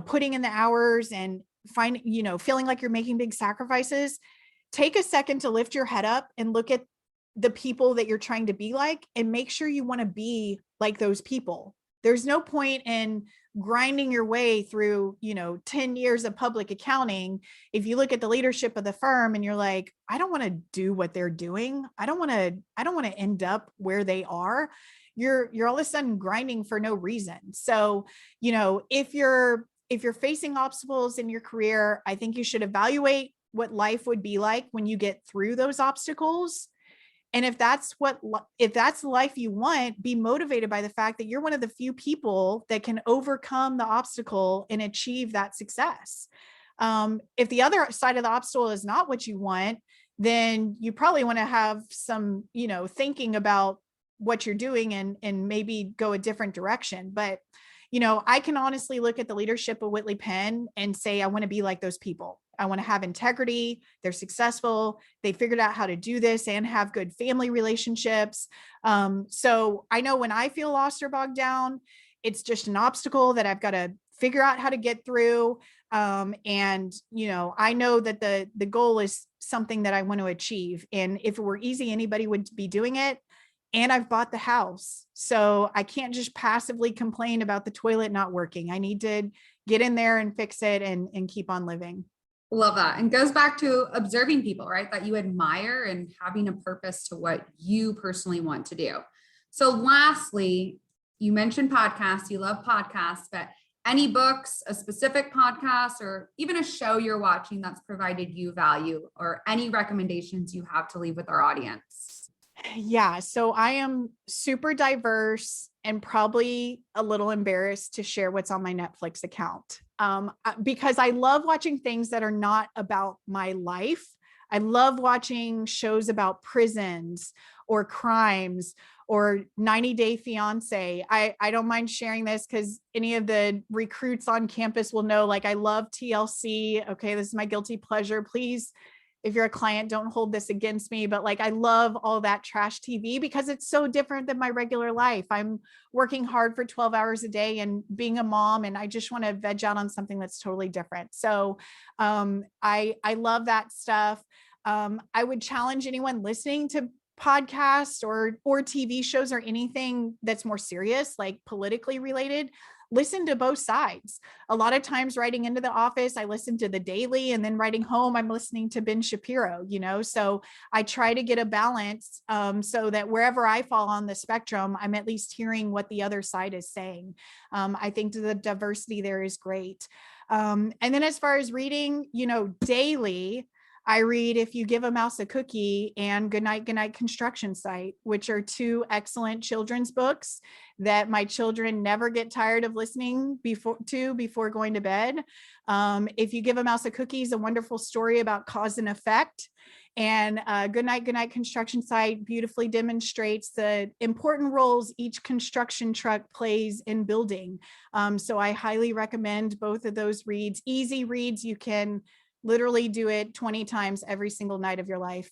putting in the hours and feeling like you're making big sacrifices, take a second to lift your head up and look at the people that you're trying to be like, and make sure you want to be like those people. There's no point in grinding your way through, 10 years of public accounting. If you look at the leadership of the firm and you're like, I don't want to do what they're doing. I don't want to end up where they are. You're all of a sudden grinding for no reason. So, if you're facing obstacles in your career, I think you should evaluate what life would be like when you get through those obstacles. And if that's the life you want, be motivated by the fact that you're one of the few people that can overcome the obstacle and achieve that success. If the other side of the obstacle is not what you want, then you probably want to have some, thinking about what you're doing and maybe go a different direction. But, I can honestly look at the leadership of Whitley Penn and say, I want to be like those people. I want to have integrity. They're successful. They figured out how to do this and have good family relationships. So I know when I feel lost or bogged down, it's just an obstacle that I've got to figure out how to get through. And, I know that the goal is something that I want to achieve. And if it were easy, anybody would be doing it. And I've bought the house. So I can't just passively complain about the toilet not working. I need to get in there and fix it and keep on living. Love that. And goes back to observing people, right? That you admire and having a purpose to what you personally want to do. So lastly, you mentioned podcasts, you love podcasts, but any books, a specific podcast, or even a show you're watching that's provided you value, or any recommendations you have to leave with our audience? Yeah. So I am super diverse and probably a little embarrassed to share what's on my Netflix account. Because I love watching things that are not about my life. I love watching shows about prisons or crimes or 90 Day Fiance. I don't mind sharing this because any of the recruits on campus will know, like, I love TLC. Okay. This is my guilty pleasure. Please, if you're a client, don't hold this against me, but like, I love all that trash TV because it's so different than my regular life. I'm working hard for 12 hours a day and being a mom, and I just want to veg out on something that's totally different. So I love that stuff. I would challenge anyone listening to podcasts or TV shows or anything that's more serious, like politically related. listen to both sides. A lot of times writing into the office, I listen to the Daily, and then writing home, I'm listening to Ben Shapiro, so I try to get a balance so that wherever I fall on the spectrum, I'm at least hearing what the other side is saying. I think the diversity there is great. And then as far as reading, daily, I read If You Give a Mouse a Cookie and Good Night Construction Site, which are two excellent children's books that my children never get tired of listening before going to bed. If You Give a Mouse a Cookie is a wonderful story about cause and effect. And Good Night Construction Site beautifully demonstrates the important roles each construction truck plays in building. So I highly recommend both of those reads. Easy reads. You can literally do it 20 times every single night of your life,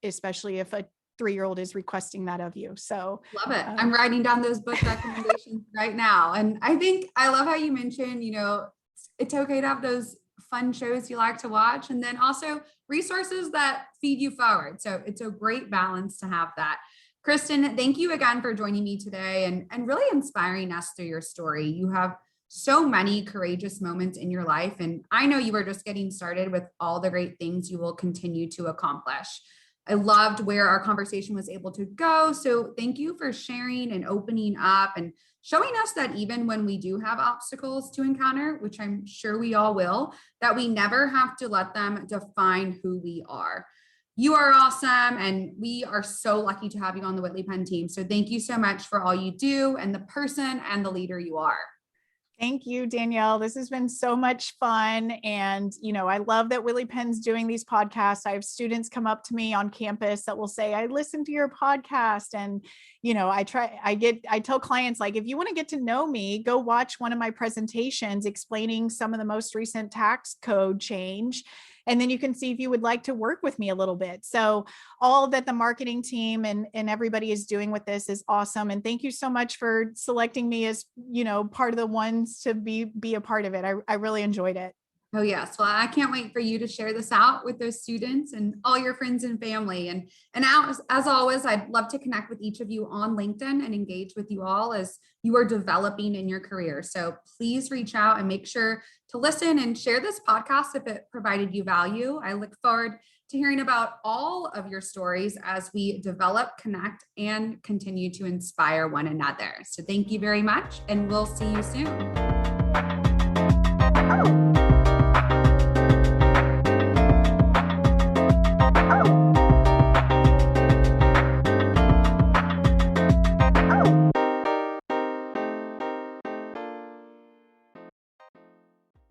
especially if a 3-year-old is requesting that of you. So love it. I'm writing down those book recommendations right now. And I love how you mentioned, it's okay to have those fun shows you like to watch, and then also resources that feed you forward. So it's a great balance to have that. Kristen, thank you again for joining me today and really inspiring us through your story. You have so many courageous moments in your life, and I know you are just getting started with all the great things you will continue to accomplish. I loved where our conversation was able to go. So thank you for sharing and opening up and showing us that even when we do have obstacles to encounter, which I'm sure we all will, that we never have to let them define who we are. You are awesome, and we are so lucky to have you on the Whitley Penn team. So thank you so much for all you do and the person and the leader you are. Thank you, Danielle. This has been so much fun. And, I love that Whitley Penn's doing these podcasts. I have students come up to me on campus that will say, I listened to your podcast. And, I tell clients, like, if you want to get to know me, go watch one of my presentations explaining some of the most recent tax code change. And then you can see if you would like to work with me a little bit. So all that the marketing team and everybody is doing with this is awesome. And thank you so much for selecting me as, part of the ones to be a part of it. I really enjoyed it. Oh, yes. Well, I can't wait for you to share this out with those students and all your friends and family. And as always, I'd love to connect with each of you on LinkedIn and engage with you all as you are developing in your career. So please reach out and make sure to listen and share this podcast if it provided you value. I look forward to hearing about all of your stories as we develop, connect, and continue to inspire one another. So thank you very much, and we'll see you soon.